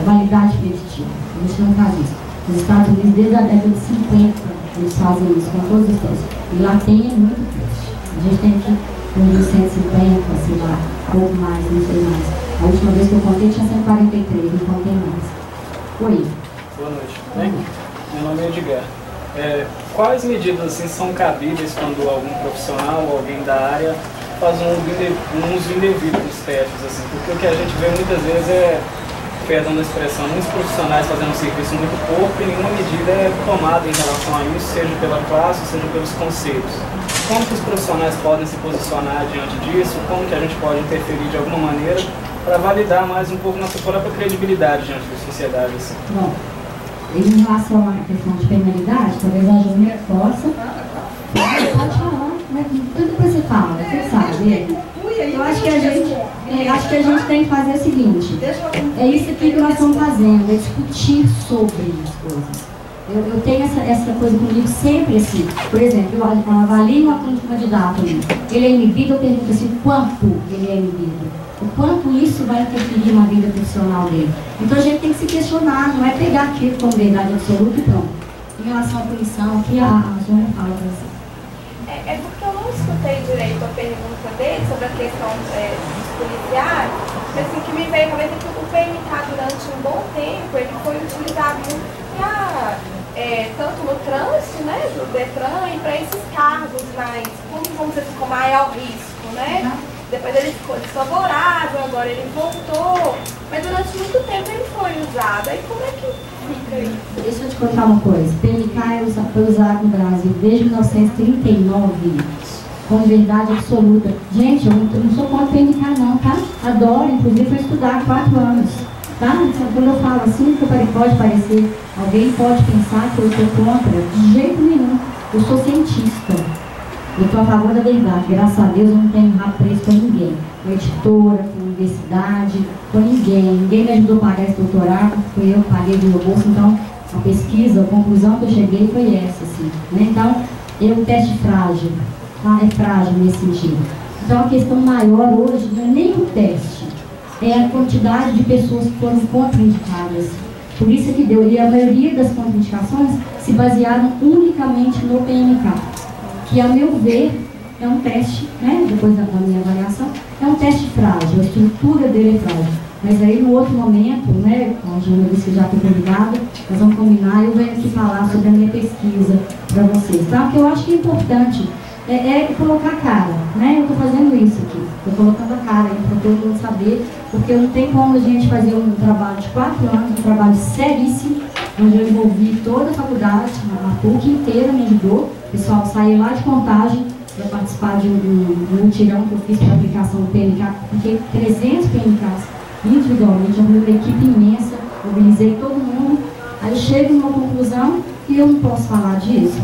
validade preditiva. A gente não faz isso. Nos Estados Unidos, desde a década de 50, eles fazem isso com todos os testes. E lá tem muito teste. A gente tem aqui uns 150, sei lá, pouco mais, não sei mais. A última vez que eu contei tinha 143, não contei mais. Oi. Boa noite. Meu nome é Edgar. Quais medidas assim, são cabíveis quando algum profissional ou alguém da área faz um uso indevido dos testes? Assim? Porque o que a gente vê muitas vezes é, perdão da expressão, muitos profissionais fazendo um serviço muito pouco e nenhuma medida é tomada em relação a isso, seja pela classe, seja pelos conselhos. Como que os profissionais podem se posicionar diante disso? Como que a gente pode interferir de alguma maneira para validar mais um pouco nossa própria credibilidade diante da sociedade? Assim? Bom, em relação à questão de penalidade, talvez a Júlia possa. Pode falar, né? Tudo que você fala, você sabe. Eu acho que a gente tem que fazer o seguinte, é isso aqui que nós estamos fazendo, é discutir sobre as coisas. Eu tenho essa coisa comigo sempre assim. Por exemplo, eu avalio um candidato ali. Ele é inibido, eu pergunto assim, quanto ele é inibido? O quanto isso vai interferir na vida profissional dele? Então a gente tem que se questionar, não é pegar aquilo como verdade absoluta e pronto. Em relação à punição, aqui a Zona fala para você. É porque eu não escutei direito a pergunta dele sobre a questão dos policiais, mas assim, que me veio a cabeça que o PMK durante um bom tempo ele foi utilizado tanto no trânsito, né, do Detran, e para esses cargos mais, vamos dizer assim, com maior risco, né? Depois ele ficou desfavorável, agora ele voltou, mas durante muito tempo ele foi usado. Aí como é que fica isso? Deixa eu te contar uma coisa. PMK foi usado no Brasil desde 1939, com verdade absoluta. Gente, eu não sou contra PMK não, tá? Adoro, inclusive, foi estudar 4 anos. Tá? Então, quando eu falo assim, pode parecer, alguém pode pensar que eu sou contra. De jeito nenhum. Eu sou cientista. Eu estou a favor da verdade. Graças a Deus eu não tenho rabo preso com ninguém. Com editora, com universidade, com ninguém. Ninguém me ajudou a pagar esse doutorado, foi eu que paguei do meu bolso. Então, a pesquisa, a conclusão que eu cheguei foi essa, assim. Né? Então, é um teste frágil. Tá? É frágil nesse sentido. Então, a questão maior hoje não é nem o teste. É a quantidade de pessoas que foram contraindicadas. Por isso que deu. E a maioria das contraindicações se basearam unicamente no PMK. Que, a meu ver, é um teste, né, depois da minha avaliação, é um teste frágil, a estrutura dele é frágil. Mas aí, no outro momento, né, a Júlia disse que já foi convidada, nós vamos combinar e eu venho aqui falar sobre a minha pesquisa para vocês, tá? Porque eu acho que é importante colocar a cara, né? Eu estou fazendo isso aqui, estou colocando a cara aí para todo mundo saber, porque não tem como a gente fazer um trabalho de 4 anos, um trabalho seríssimo, onde eu envolvi toda a faculdade, a PUC inteira me ajudou. O pessoal saiu lá de Contagem para participar de um mutirão que eu fiz para a aplicação do PMK, porque 300 PMKs individualmente, eu uma equipe imensa, mobilizei todo mundo, aí eu chego numa conclusão e eu não posso falar disso.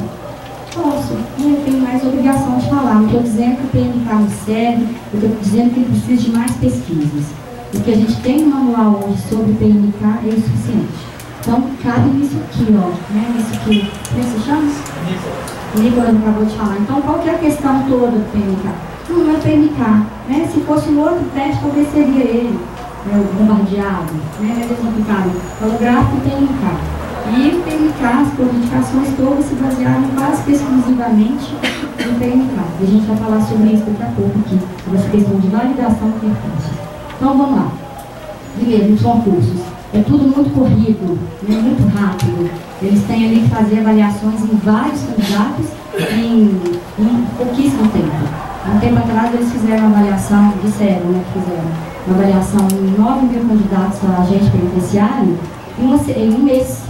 Posso, eu tenho mais obrigação de falar, não estou dizendo que o PMK não serve, eu estou dizendo que ele precisa de mais pesquisas. O que a gente tem no manual hoje sobre o PMK é o suficiente. Então, cabe nisso aqui, ó, né, nisso aqui, como se chama? Nicolas acabou de falar. Então, qual que é a questão toda do PMK? Não é PMK, né? Se fosse um outro teste, talvez seria ele, né, o bombardeado, né? Eles não ficaram holográfico e PMK. E o PMK, as publicações todas se basearam quase que exclusivamente no PMK. E a gente vai falar sobre isso daqui a pouco aqui, sobre essa questão de validação e eficácia. Então, vamos lá. Primeiro, os concursos. É tudo muito corrido, né, muito rápido. Eles têm ali que fazer avaliações em vários candidatos em pouquíssimo tempo. Um tempo atrás eles fizeram uma avaliação, disseram, né, que fizeram uma avaliação em 9.000 candidatos a agente penitenciário em um mês.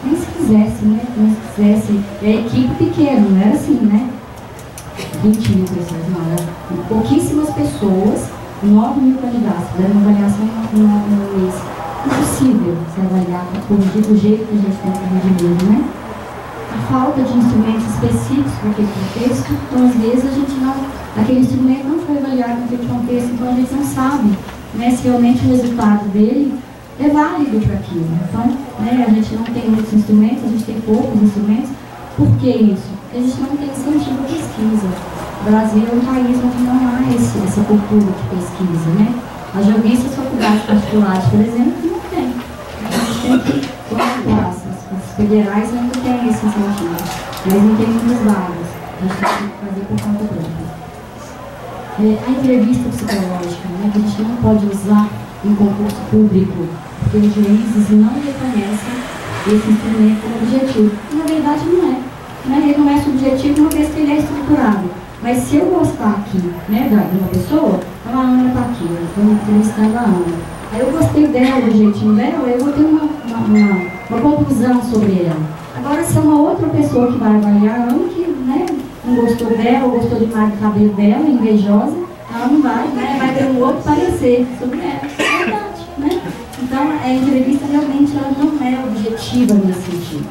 Nem se quisesse, né? Nem se quisesse. É equipe pequena, não era assim, né? 20.000 pessoas, não, era pouquíssimas pessoas, 9.000 candidatos, fizeram uma avaliação em um mês. Impossível se avaliar do jeito que a gente tem corrigido, né? A falta de instrumentos específicos para aquele contexto, então às vezes a gente não, aquele instrumento não foi avaliado naquele contexto, então a gente não sabe, né, se realmente o resultado dele é válido para aquilo. Então, né, a gente não tem muitos instrumentos, a gente tem poucos instrumentos. Por que isso? Porque a gente não tem incentivo à pesquisa. O Brasil é um país onde não há essa cultura de pesquisa, né? As agências faculdades particulares, por exemplo, não tem. A gente tem que colaborar, as federais ainda têm esse incentivo, mas não tem muitas vagas. A gente tem que fazer por conta própria. A entrevista psicológica, né, que a gente não pode usar em concurso público, porque os juízes não reconhecem esse instrumento como objetivo. Na verdade, não é. Né? Ele não é subjetivo uma vez que ele é estruturado. Mas se eu gostar aqui, né, de uma pessoa, a Ana está aqui, eu estou entrevistando a Ana. Aí eu gostei dela, do jeitinho dela, eu vou ter uma conclusão sobre ela. Agora, se é uma outra pessoa que vai avaliar a Ana, que, né, não gostou dela, ou gostou demais do cabelo dela, invejosa, ela não vai, né, vai ter um outro parecer sobre ela. É verdade, né? Então, a entrevista realmente ela não é objetiva nesse sentido.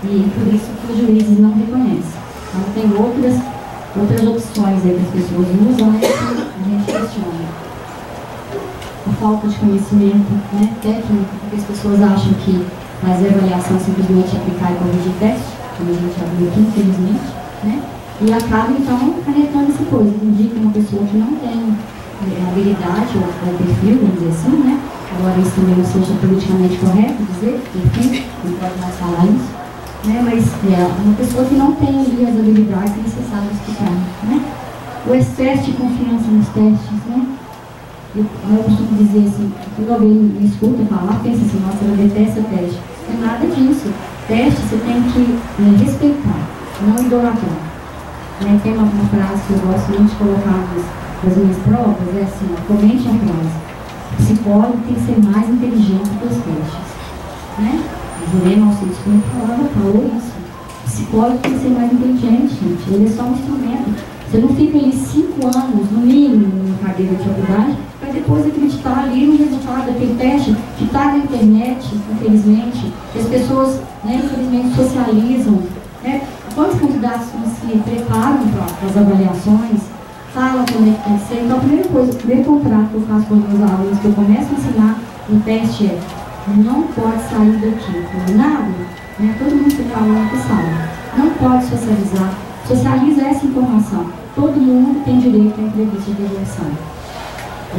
E por isso que os juízes não reconhecem. Então, tem outras opções aí que as pessoas usam, né, que a gente questiona. A falta de conhecimento, né, técnico, porque as pessoas acham que fazer avaliação é simplesmente aplicar e corrigir teste, como a gente já viu aqui, infelizmente, né, e acaba então acarretando essa coisa, indica uma pessoa que não tem habilidade ou perfil, vamos dizer assim, né, agora isso também não seja politicamente correto dizer, enfim, não pode mais falar isso. né? Mas é uma pessoa que não tem ali as habilidades necessárias que tem, né? O excesso de confiança nos testes, né? Eu costumo dizer assim, quando alguém me escuta falar, pensa assim, nossa, eu detesto teste. Não é nada disso. Teste você tem que respeitar, não idolatrar. Né? Tem uma frase que eu gosto muito de colocar nas minhas provas, é assim, comente a frase. O psicólogo tem que ser mais inteligente que os testes. Né? O Juliano Alcides falou isso. O psicólogo tem que ser mais inteligente, gente. Ele é só um instrumento. Você não fica ali 5 anos, no mínimo, na cadeira de faculdade, para depois acreditar ali no resultado daquele teste que está na internet, infelizmente. As pessoas, né, infelizmente, socializam. Né? Quantos candidatos se preparam para as avaliações, falam como é que tem que ser. Então, a primeira coisa, o primeiro contrato que eu faço com os meus alunos, que eu começo a ensinar no teste é: não pode sair daqui combinado, né? Todo mundo tem aluno que sabe. Não pode socializar. Socializa essa informação. Todo mundo tem direito à entrevista de avaliação.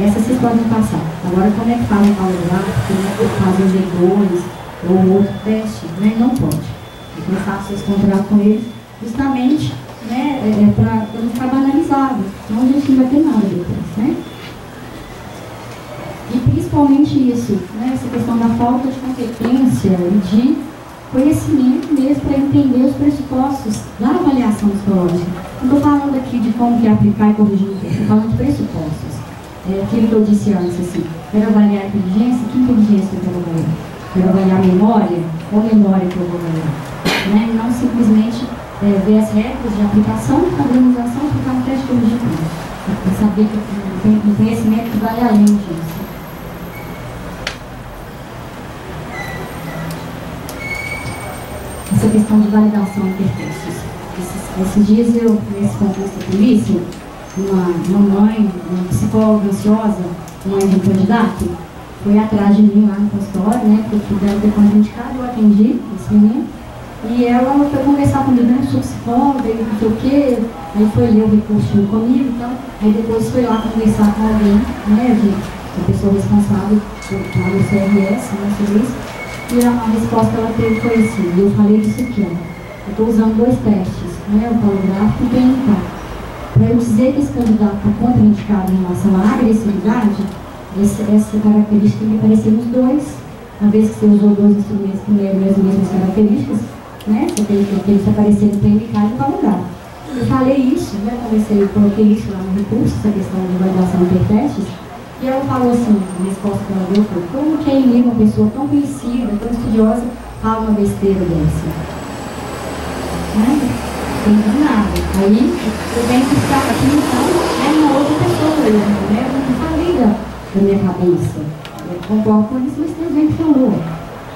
Essa vocês podem passar. Agora, como é que fazem para avaliar? Como é que fazem o G2 ou outro teste? Né? Não pode. Então, eu faço esse contrato com eles justamente, né, para não ficar banalizado. Senão a gente não vai ter nada depois. Né? E principalmente isso, né, essa questão da falta de competência e de conhecimento mesmo para entender os pressupostos da avaliação psicológica. Não estou falando aqui de como que aplicar e corrigir, estou falando de pressupostos. Aquilo que eu disse antes, assim, quero avaliar a inteligência, que inteligência eu quero avaliar? Quero avaliar a memória, qual memória que eu vou avaliar? Né? Não simplesmente ver as regras de aplicação, padronização, aplicar um teste de corrigir. Saber que tem um conhecimento que vai além disso. Essa questão de validação de testes. Esses dias eu, nesse concurso da polícia, uma mãe, uma psicóloga ansiosa, mãe de um candidato, foi atrás de mim lá no consultório, né, porque eu puderam ter contraindicado, eu atendi esse menino, e ela foi conversar comigo, né, sou psicóloga, e não sei o quê, aí foi ler o recurso comigo, então, aí depois foi lá conversar com alguém, né, de pessoa responsável lá no CRS, né, sobre isso. E a resposta que ela teve foi assim, e eu falei disso aqui, ó. Eu estou usando 2 testes, né, o polográfico e o PNK. Para eu dizer que esse candidato está contraindicado em relação à agressividade, essa característica me apareceu nos 2, uma vez que você usou 2 instrumentos que leram as mesmas características, né, você tem que eles aparecerem no PNK e no polográfico. Eu falei isso, né, eu coloquei isso lá no recurso, essa questão de validação intertestes. E ela falou assim, a resposta que ela deu foi: como que aí uma pessoa tão conhecida, tão estudiosa, fala uma besteira dessa? Né? Não tem nada. Aí eu tenho que estar aqui, então, é uma outra pessoa, né? Eu não falei da minha cabeça. Eu concordo com isso, mas tem gente que falou.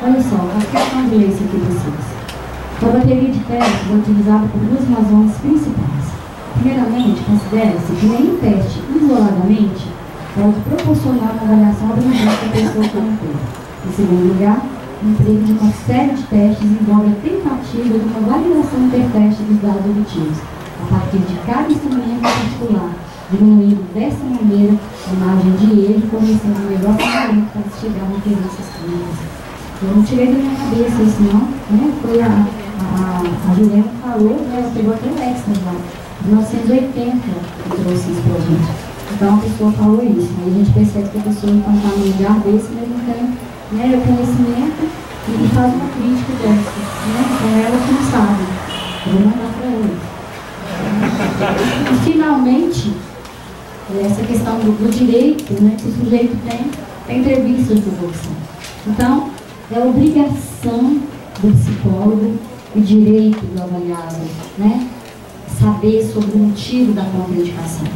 Olha só, a questão de ler isso aqui para vocês. A bateria de testes é utilizada por 2 razões principais. Primeiramente, considera-se que nenhum teste, isoladamente, pode proporcionar uma avaliação abrangente da pessoa como um todo. Em segundo lugar, o emprego de uma série de testes envolve a tentativa de uma validação interteste dos dados obtidos, a partir de cada instrumento particular, diminuindo dessa maneira a margem de erro e conhecendo o melhor fundamento para se chegar a referências clínicas. Eu não tirei da minha cabeça isso não, né? Foi a Juliana que falou, né? Ela pegou até o extra lá, 1980 que trouxe isso para a gente. Então a pessoa falou isso, aí a gente percebe que a pessoa então está num lugar desse, mas não tem, né, o conhecimento e faz uma crítica dessa, né? Então ela que não sabe, eu vou mandar para ela. E finalmente, essa questão do direito, né, que o sujeito tem a entrevista de evolução. Então, é obrigação do psicólogo, o direito do avaliado, né, saber sobre o motivo da contraindicação.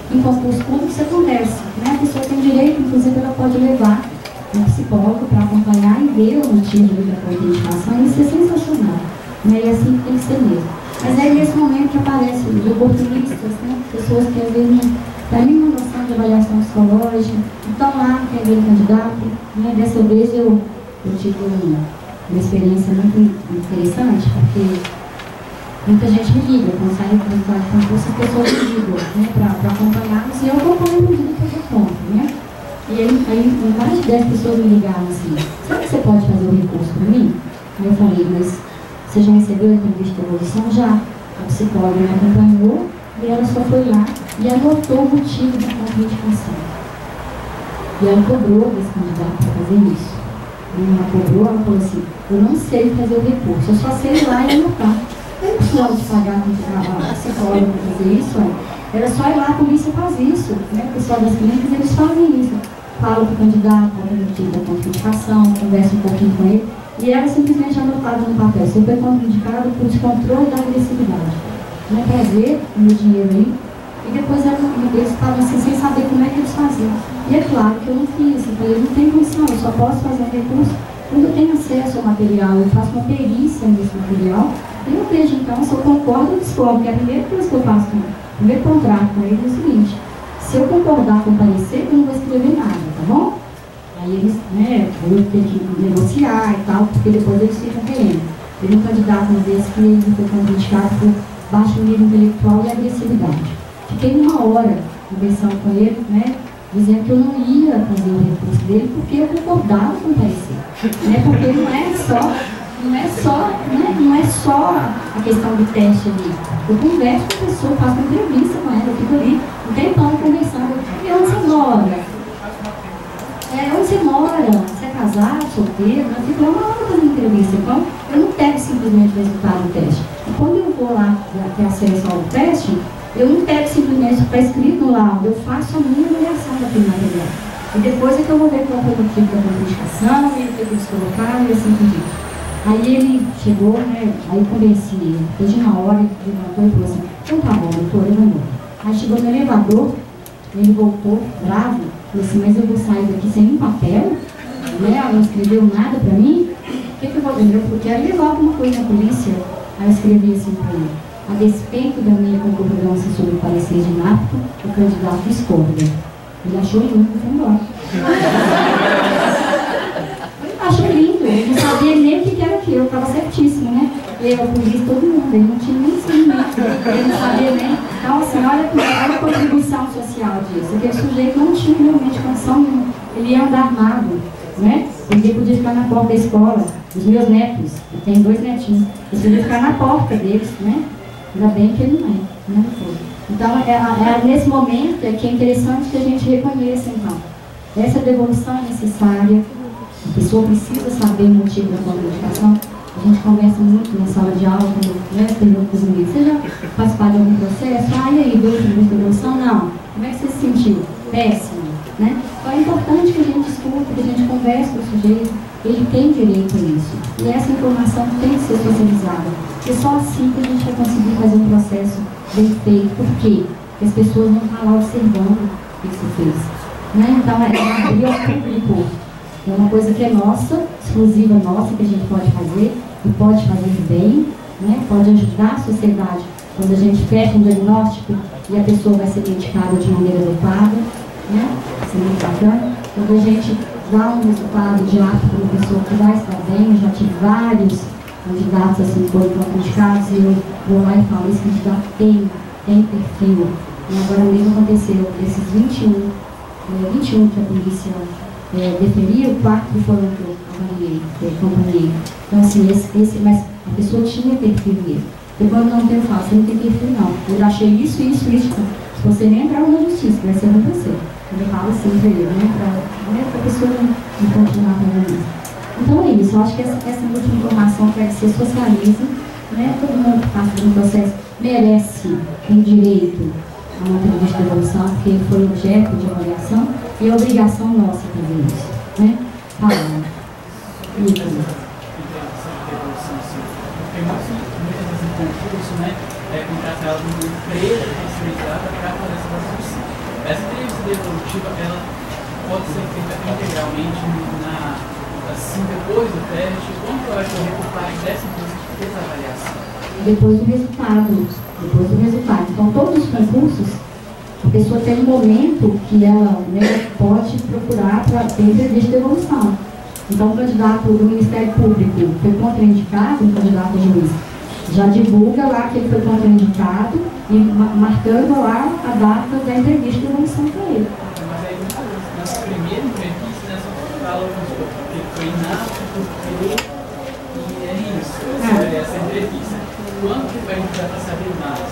Em concurso público isso acontece, né? A pessoa tem direito, inclusive ela pode levar um psicólogo para acompanhar e ver o motivo da contraindicação, e isso é sensacional, né? E assim tem que ser mesmo. Mas é nesse momento que aparecem os oportunistas, né? Pessoas que às vezes não têm nenhuma noção de avaliação psicológica, estão lá querendo candidato, né? Dessa vez eu tive uma experiência muito interessante, porque muita gente me liga, quando sai do concurso, as pessoas me ligam, né, para acompanhá-los, e eu acompanho no dia que eu dou conta, né? E aí mais de 10 pessoas me ligaram assim: será que você pode fazer o recurso para mim? Aí eu falei: mas Você já recebeu a entrevista de evolução? Já. A psicóloga me acompanhou e ela só foi lá e anotou o motivo da contraindicação. E ela cobrou desse candidato para fazer isso. E ela cobrou, ela falou assim, eu não sei fazer o recurso, eu só sei ir lá e anotar. Eu não precisava de pagar a psicóloga para fazer isso, olha. Era só ir lá, a polícia faz isso, né? O pessoal das clínicas, eles fazem isso. Fala para o candidato, para o motivo da contraindicação, conversa um pouquinho com ele. E era simplesmente anotado no papel. Você foi contraindicado por descontrole da agressividade. Não é prazer, o meu dinheiro aí. E depois eles estavam assim, sem saber como é que eles faziam. E é claro que eu não fiz. Eu falei, não tem condição, eu só posso fazer um recurso quando eu tenho acesso ao material. Eu faço uma perícia nesse material. E eu vejo, então, se eu concordo ou discordo. Porque a primeira coisa que eu faço, o primeiro contrato com ele é o seguinte: se eu concordar com o parecer, eu não vou escrever nada, tá bom? Aí eles, né, eu tenho que negociar e tal, porque depois eles ficam querendo. Teve um candidato uma vez que ele foi contraindicado por baixo nível intelectual e agressividade. Fiquei uma hora conversando com ele, né, dizendo que eu não ia fazer o recurso dele porque eu concordava com o parecer. Né, porque não é só a questão do teste ali. Eu converso com a pessoa, faço uma entrevista com ela, eu fico ali um tempão conversando. E onde você mora? Onde você mora? Você é casado, solteiro? Eu fico lá uma hora fazendo entrevista. Então, eu não pego simplesmente o resultado do teste. E quando eu vou lá ter acesso ao teste, eu não pego simplesmente o que está escrito lá, eu faço a minha avaliação daquele material. E depois é que eu vou ver qual foi o motivo da contraindicação, e o que eles colocaram, e assim por diante. Aí ele chegou, né, aí eu convenci ele. Depois de uma hora, ele levantou e falou assim, então tá bom, doutor, eu vou embora. Aí chegou no elevador, ele voltou, bravo, falou assim, mas eu vou sair daqui sem um papel? Né? Ela não escreveu nada pra mim? O que eu vou dizer? Eu quero levar alguma coisa na polícia. Aí eu escrevi assim pra ele, a despeito da minha concordância sobre o parecer de inapto, o candidato discorda. Ele achou lindo e foi embora. Achou lindo, ele não sabia nem o que era aquilo, eu estava certíssimo, né? Eu, a polícia, todo mundo, ele não tinha nem ensinamento, ele não sabia nem. Então, assim, olha a contribuição social disso. Aquele sujeito não tinha realmente condição nenhuma, ele ia andar armado, né? Ele podia ficar na porta da escola, os meus netos, eu tenho 2 netinhos, eles podiam ficar na porta deles, né? Ainda bem que ele não foi. Então, nesse momento é que é interessante que a gente reconheça, então, essa devolução é necessária. A pessoa precisa saber o motivo da contraindicação. A gente conversa muito na sala de aula, quando pergunta para os amigos, você já participou de algum processo? Ah, e aí, deu a devolução? Não. Como é que você se sentiu? Péssimo, né? Então é importante que a gente escute, que a gente converse com o sujeito, ele tem direito a isso. E essa informação tem que ser socializada. Porque só assim que a gente vai conseguir fazer um processo bem feito. Por quê? Porque as pessoas vão estar lá observando o que você fez. Né? Então é abrir ao público. É uma coisa que é nossa, exclusiva nossa, que a gente pode fazer, e pode fazer bem, né? Pode ajudar a sociedade quando a gente fecha um diagnóstico e a pessoa vai ser medicada de maneira adequada, né? Isso é muito bacana. Quando a gente dá um resultado de apto para uma pessoa que vai estar bem, eu já tive vários candidatos assim que foram contraindicados e eu vou lá e falo, esse candidato tem perfil. E agora mesmo aconteceu, esses 21 que a polícia deferia, 4 foram que eu acompanhei. Então, assim, mas a pessoa tinha perfil mesmo. Depois não tem fácil, você não tem perfil não. Eu já achei isso. Se você nem entrar na justiça, vai ser ruim pra você. Eu falo assim pra ele, né? Pra pessoa não continuar fazendo isso. Então é isso, eu acho que essa última informação para que você socialize, né? Todo mundo que passa por um processo merece, tem direito a uma entrevista de evolução, porque ele foi objeto de avaliação e é obrigação nossa fazer isso, né? Fala. Contratar uma empresa especializada para fazer essa transmissão. Essa entrevista devolutiva, ela pode ser feita integralmente assim, depois do teste. Como que vai correr por parte dessa empresa que fez a avaliação? Depois do resultado. Então, todos os concursos, a pessoa tem um momento que ela, né, pode procurar para ter entrevista de evolução. Então, o candidato do Ministério Público foi contraindicado, o candidato a juiz, já divulga lá que ele foi contraindicado e marcando lá a data da entrevista de evolução para ele. Mas aí, na primeira entrevista, nessa fala, ele foi inapto, e é isso. essa entrevista. Quando que a gente vai saber mais?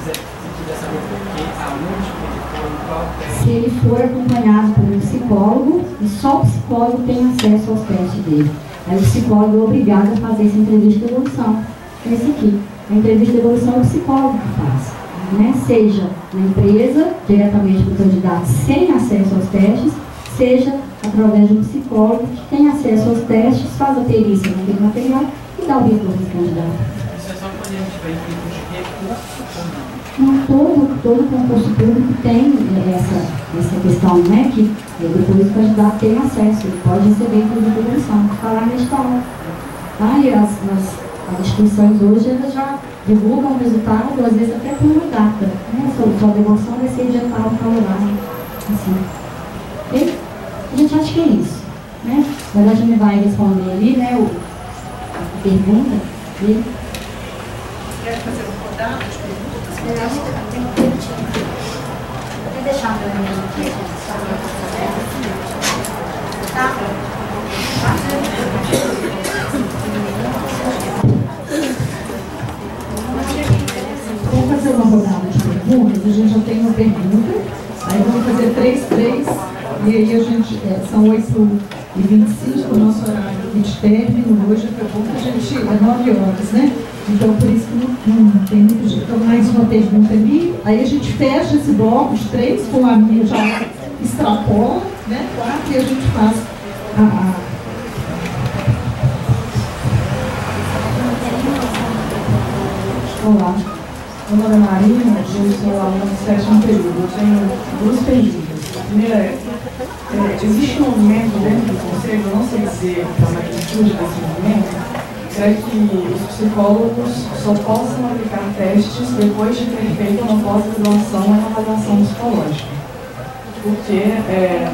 Se quiser saber o porquê, aonde que ele foi, qual é. Se ele for acompanhado por um psicólogo, e só o psicólogo tem acesso aos testes dele. Aí o psicólogo é obrigado a fazer essa entrevista de evolução. Esse aqui. A entrevista de evolução é o psicólogo que faz. Né? Seja na empresa, diretamente para o candidato sem acesso aos testes, seja através de um psicólogo que tem acesso aos testes, faz a perícia naquele material e dá o retorno do candidato. Isso é só quando a gente vai em recurso ou não? Não, todo concurso público tem essa questão, né? Que depois o candidato tem acesso, ele pode receber inclusive evolução, falar na escola. Tá? E as instituições hoje elas já divulgam o resultado, às vezes até por uma data. Né? Sua devolução vai ser editada no horário. Assim. E a gente acha que é isso. Né? Na verdade, a gente vai responder ali, né, a pergunta dele. Quer fazer uma rodada de perguntas? Vou deixar meu e-mail aqui. Tá? Vamos fazer uma rodada de perguntas. A gente já tem uma pergunta. Aí vamos fazer 3. E aí a gente, são 8h25, o nosso horário de término hoje acabou que a gente é 9 horas, né? Então por isso que não tem muito jeito. Então mais uma pergunta ali, aí a gente fecha esse bloco de 3, com a minha já extrapola, né? 4, e a gente faz Olá, meu nome é Marina, eu sou aluna do 7º período. Eu tenho 2 perguntas. A primeira existe um movimento dentro do Conselho, eu não sei dizer a magnitude desse movimento, é que os psicólogos só possam aplicar testes depois de ter feito uma pós-graduação e uma avaliação psicológica. Porque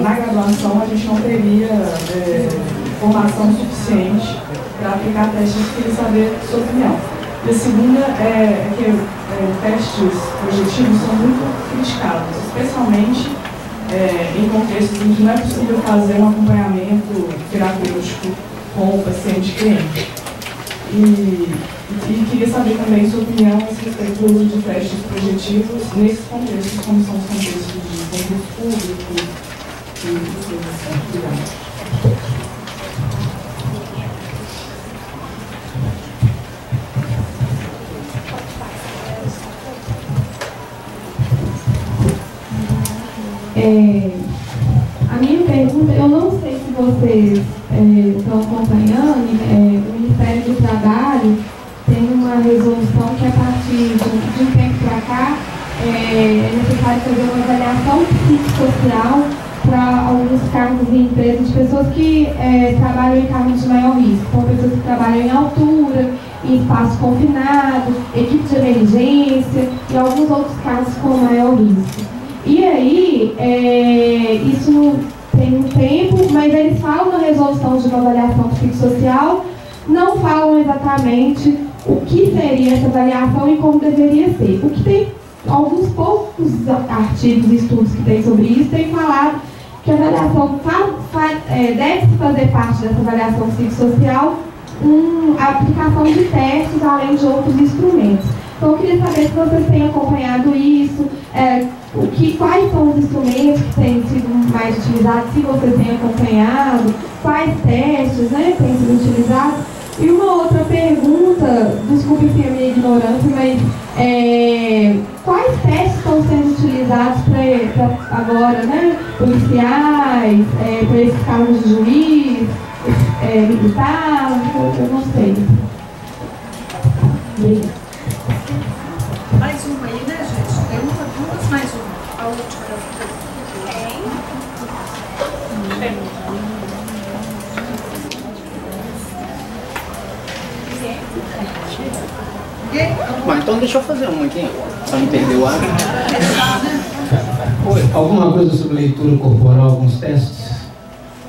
na graduação a gente não teria formação suficiente para aplicar testes. Eu queria saber a sua opinião. E a segunda é que testes projetivos são muito criticados, especialmente em contextos em que não é possível fazer um acompanhamento terapêutico com o paciente cliente. E queria saber também a sua opinião a respeito do uso de testes projetivos nesses contextos, como são os contextos de concurso público e coisas assim. Obrigada. A minha pergunta, eu não sei se vocês estão acompanhando, o Ministério do Trabalho tem uma resolução que a partir de um tempo para cá é necessário fazer uma avaliação psicossocial para alguns cargos em empresas de pessoas que trabalham em cargos de maior risco. São pessoas que trabalham em altura, em espaço confinado, equipe de emergência e alguns outros cargos com maior risco. E aí, isso não tem um tempo, mas eles falam na resolução de uma avaliação psicossocial, não falam exatamente o que seria essa avaliação e como deveria ser. O que tem alguns poucos artigos e estudos que tem sobre isso, tem falado que a avaliação deve fazer parte dessa avaliação psicossocial a aplicação de testes, além de outros instrumentos. Então, eu queria saber se vocês têm acompanhado isso, quais são os instrumentos que têm sido mais utilizados, se vocês têm acompanhado, quais testes, né, têm sido utilizados. E uma outra pergunta, desculpe a minha ignorância, mas quais testes estão sendo utilizados para agora, né, policiais, para esses cargos de juiz, militar, eu não sei. Obrigada. Mais uma aí, né, gente? Tem uma, duas, mais uma. A última eu Bom, então deixa eu fazer uma aqui, para não perder o ar. Alguma coisa sobre leitura corporal, alguns testes?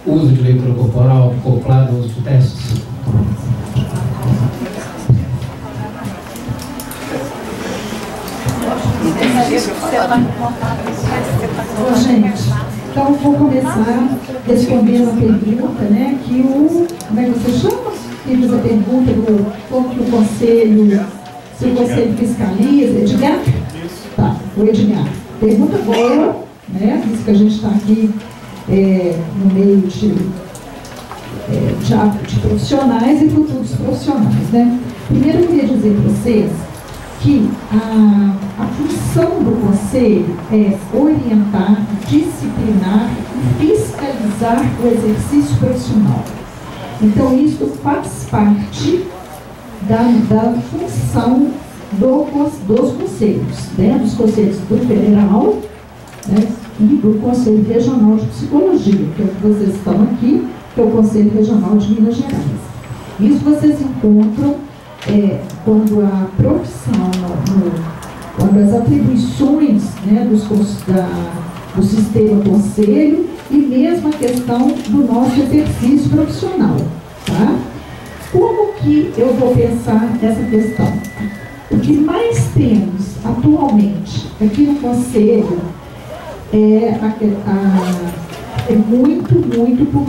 Uso de leitura corporal acoplado ao uso de testes? Gente, então vou começar respondendo a pergunta, né, que como é que você chama? fiz a pergunta do como que o Conselho, se o Conselho fiscaliza. Edgar? Tá, o Edgar. Pergunta boa, né? Isso que a gente está aqui no meio de profissionais e futuros profissionais, né? Primeiro eu queria dizer para vocês que a função do Conselho é orientar, disciplinar e fiscalizar o exercício profissional. Então, isso faz parte da função dos conselhos, né? Dos conselhos do Federal, né? E do Conselho Regional de Psicologia, que é o que vocês estão aqui, que é o Conselho Regional de Minas Gerais. Isso vocês encontram quando a profissão, quando as atribuições, né, do sistema conselho e mesmo a questão do nosso exercício profissional. Tá? Como que eu vou pensar nessa questão? O que mais temos atualmente aqui no Conselho é muito por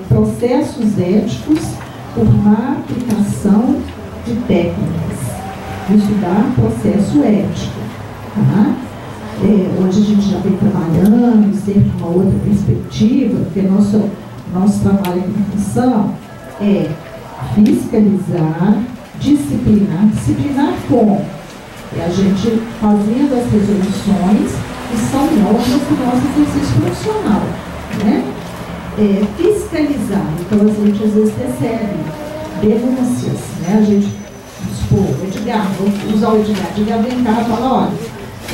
processos éticos, por má aplicação de técnicas. Estudar processo ético. Tá? Hoje a gente já vem trabalhando, sempre uma outra perspectiva, porque nosso trabalho aqui na função é fiscalizar, disciplinar como? É a gente fazendo as resoluções que são normas do nosso exercício profissional, né? Fiscalizar, então a gente às vezes recebe denúncias, né? A gente, o Edgar, vou usar o Edgar vem cá e fala, olha,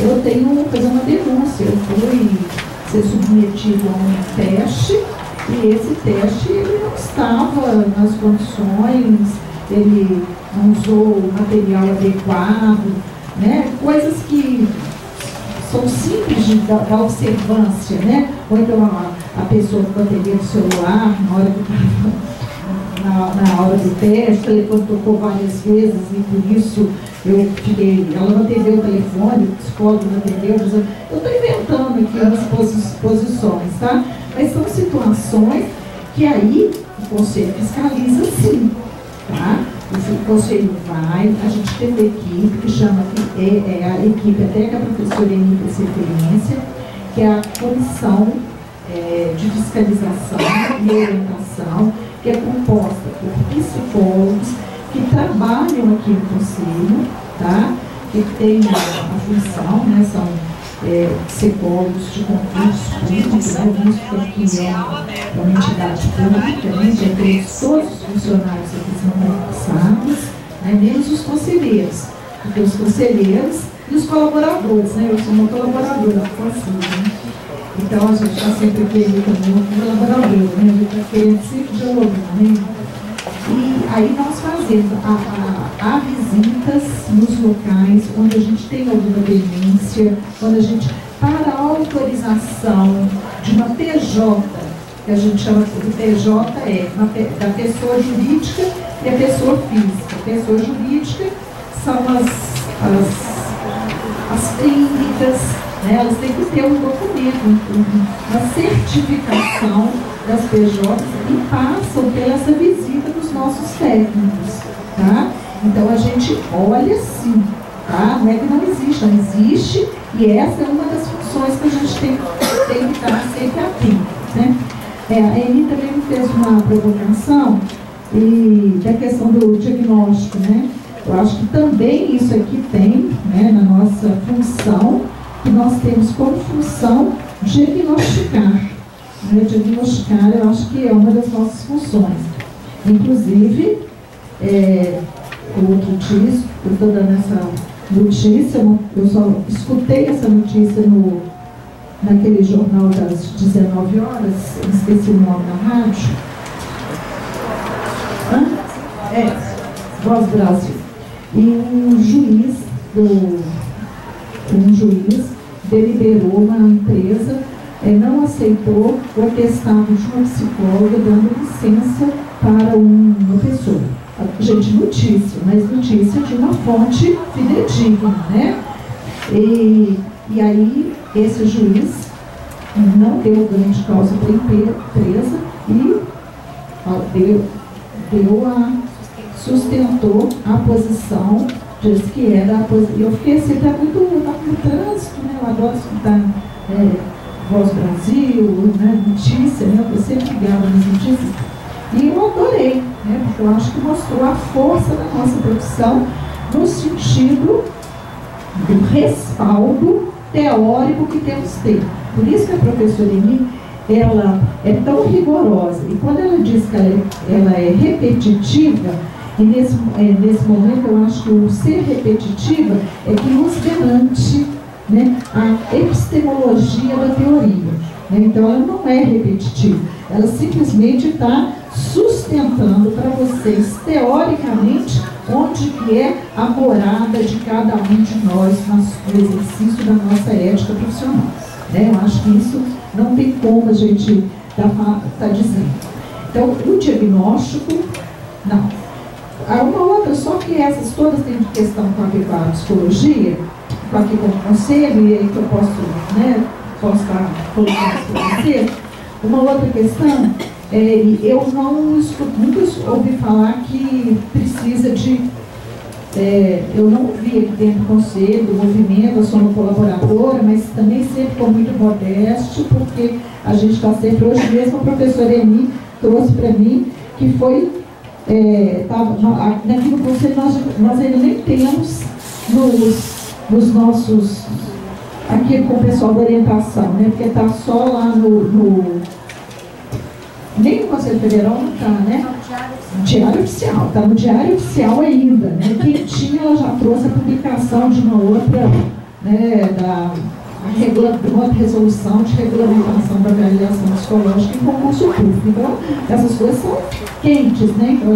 eu tenho que fazer uma denúncia, eu fui ser submetido a um teste e esse teste ele não estava nas condições, ele não usou o material adequado, né? Coisas que são simples da observância, né? Ou então a pessoa com a bateria do celular, na hora do teste, o telefone tocou várias vezes e por isso ela não atendeu o telefone, o psicólogo não atendeu, eu estou inventando aqui as posições, tá? Mas são situações que aí o Conselho fiscaliza sim, tá? O Conselho vai, a gente tem uma equipe que chama, a equipe até que a professora Eni fez referência, que é a comissão de fiscalização e orientação, que é composta por psicólogos que trabalham aqui no Conselho, tá? Que tem a função, né? São psicólogos de concurso público, né? Visto que aqui é uma entidade pública, né? Já tem todos os funcionários aqui são concursados, né? Menos os conselheiros, porque os conselheiros e os colaboradores, né? Eu sou uma colaboradora do Conselho, né? Então a gente está sempre querendo também um colaborador, né? A gente está querendo sempre dialogar, né? E aí nós fazemos há visitas nos locais onde a gente tem alguma denúncia, quando a gente, para a autorização de uma PJ, que a gente chama de PJ, da pessoa jurídica e a pessoa física. A pessoa jurídica são as clínicas, né? Elas têm que ter um documento, uma certificação das PJs e passam pela essa visita dos nossos técnicos, tá? Então a gente olha sim, tá? Não é que não existe e essa é uma das funções que a gente tem que estar sempre atento, né? A Eni também me fez uma provocação da questão do diagnóstico, né? Eu acho que também isso aqui tem, né, na nossa função, que nós temos como função diagnosticar. Diagnosticar, eu acho que é uma das nossas funções. Inclusive, outro dia, eu estou dando essa notícia, eu só escutei essa notícia naquele jornal das 19 horas, eu esqueci o nome da rádio. Voz do Brasil. E um juiz deliberou uma empresa, não aceitou o atestado de uma psicóloga dando licença para uma pessoa. Gente, notícia, mas notícia de uma fonte fidedigna, né? E aí, esse juiz não deu grande causa para a empresa e sustentou a posição, disse que era a posição. Eu fiquei assim, está muito no trânsito, né? Eu adoro escutar Voz Brasil, né? Notícia, né? Eu sempre ligava nas notícias. E eu adorei, né? Porque eu acho que mostrou a força da nossa profissão no sentido do respaldo teórico que temos que ter. Por isso que a professora Eni, ela é tão rigorosa. E quando ela diz que ela é repetitiva, e nesse momento eu acho que o ser repetitiva é que nos garante, né, a epistemologia da teoria. Né? Então ela não é repetitiva. Ela simplesmente está sustentando para vocês, teoricamente, onde que é a morada de cada um de nós no exercício da nossa ética profissional. Né? Eu acho que isso não tem como a gente tá dizendo. Então, o diagnóstico, não. Há uma outra, só que essas todas têm questão com a psicologia, com o conselho, e aí que eu posso, né, estar colocando para você. Uma outra questão, eu não escuto, nunca ouvi falar que precisa de, eu não ouvi aqui dentro do conselho, do movimento, eu sou uma colaboradora, mas também sempre com muito modéstia, porque a gente está sempre, hoje mesmo a professora Eni trouxe para mim, que foi, aqui no conselho nós ainda nem temos nos nossos, aqui com o pessoal da orientação, né, porque está só lá nem no Conselho Federal não está, né? Diário Oficial, está no Diário Oficial ainda, né? Quem tinha, ela já trouxe a publicação de uma outra, né, uma resolução de regulamentação da avaliação psicológica em concurso público. Então, essas coisas são quentes, né? Então,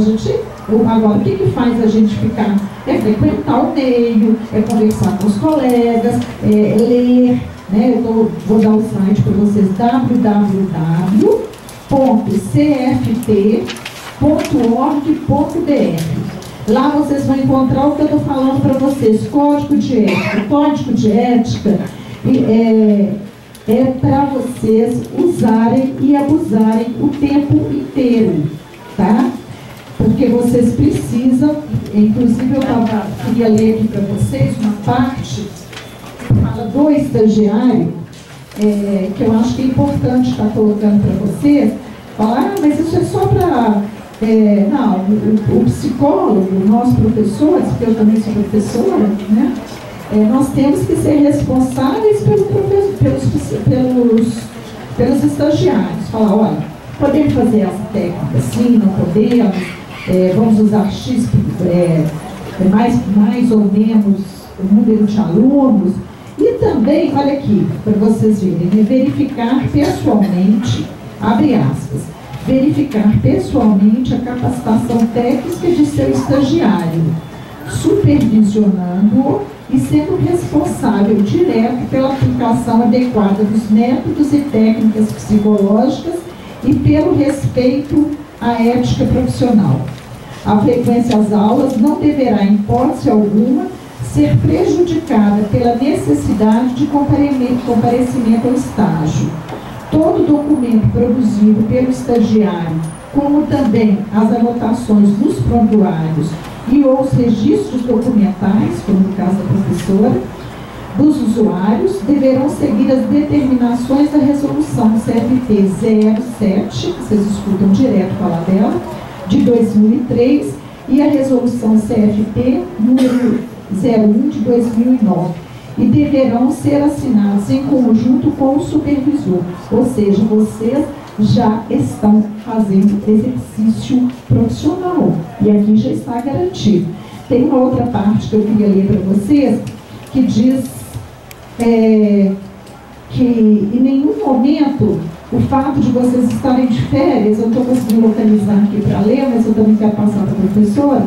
agora, o que faz a gente ficar? É frequentar o meio, é conversar com os colegas, é ler, né? Eu vou dar o site para vocês, www.cft.org.br. Lá vocês vão encontrar o que eu estou falando para vocês, código de ética. Código de ética é para vocês usarem e abusarem o tempo inteiro, tá? Porque vocês precisam, inclusive eu queria ler aqui para vocês uma parte que fala do estagiário, que eu acho que é importante estar colocando para vocês, falar, mas isso é só para... não, o psicólogo, nós professores, porque eu também sou professora, né? Nós temos que ser responsáveis pelos estagiários. Falar, olha, podemos fazer essa técnica assim, não podemos, vamos usar X, mais ou menos o número de alunos. E também, olha aqui, para vocês verem, verificar pessoalmente, abre aspas, verificar pessoalmente a capacitação técnica de seu estagiário, supervisionando-o e sendo responsável direto pela aplicação adequada dos métodos e técnicas psicológicas e pelo respeito à ética profissional. A frequência às aulas não deverá, em hipótese alguma, ser prejudicada pela necessidade de comparecimento ao estágio. Todo documento produzido pelo estagiário, como também as anotações dos prontuários e os registros documentais, como no caso da professora, dos usuários, deverão seguir as determinações da resolução CFT 07, vocês escutam direto falar dela, de 2003, e a resolução CFT número 01 de 2009, e deverão ser assinados em conjunto com o supervisor, ou seja, vocês já estão fazendo exercício profissional, e aqui já está garantido. Tem uma outra parte que eu queria ler para vocês, que diz que em nenhum momento o fato de vocês estarem de férias, eu não estou conseguindo localizar aqui para ler, mas eu também quero passar para a professora,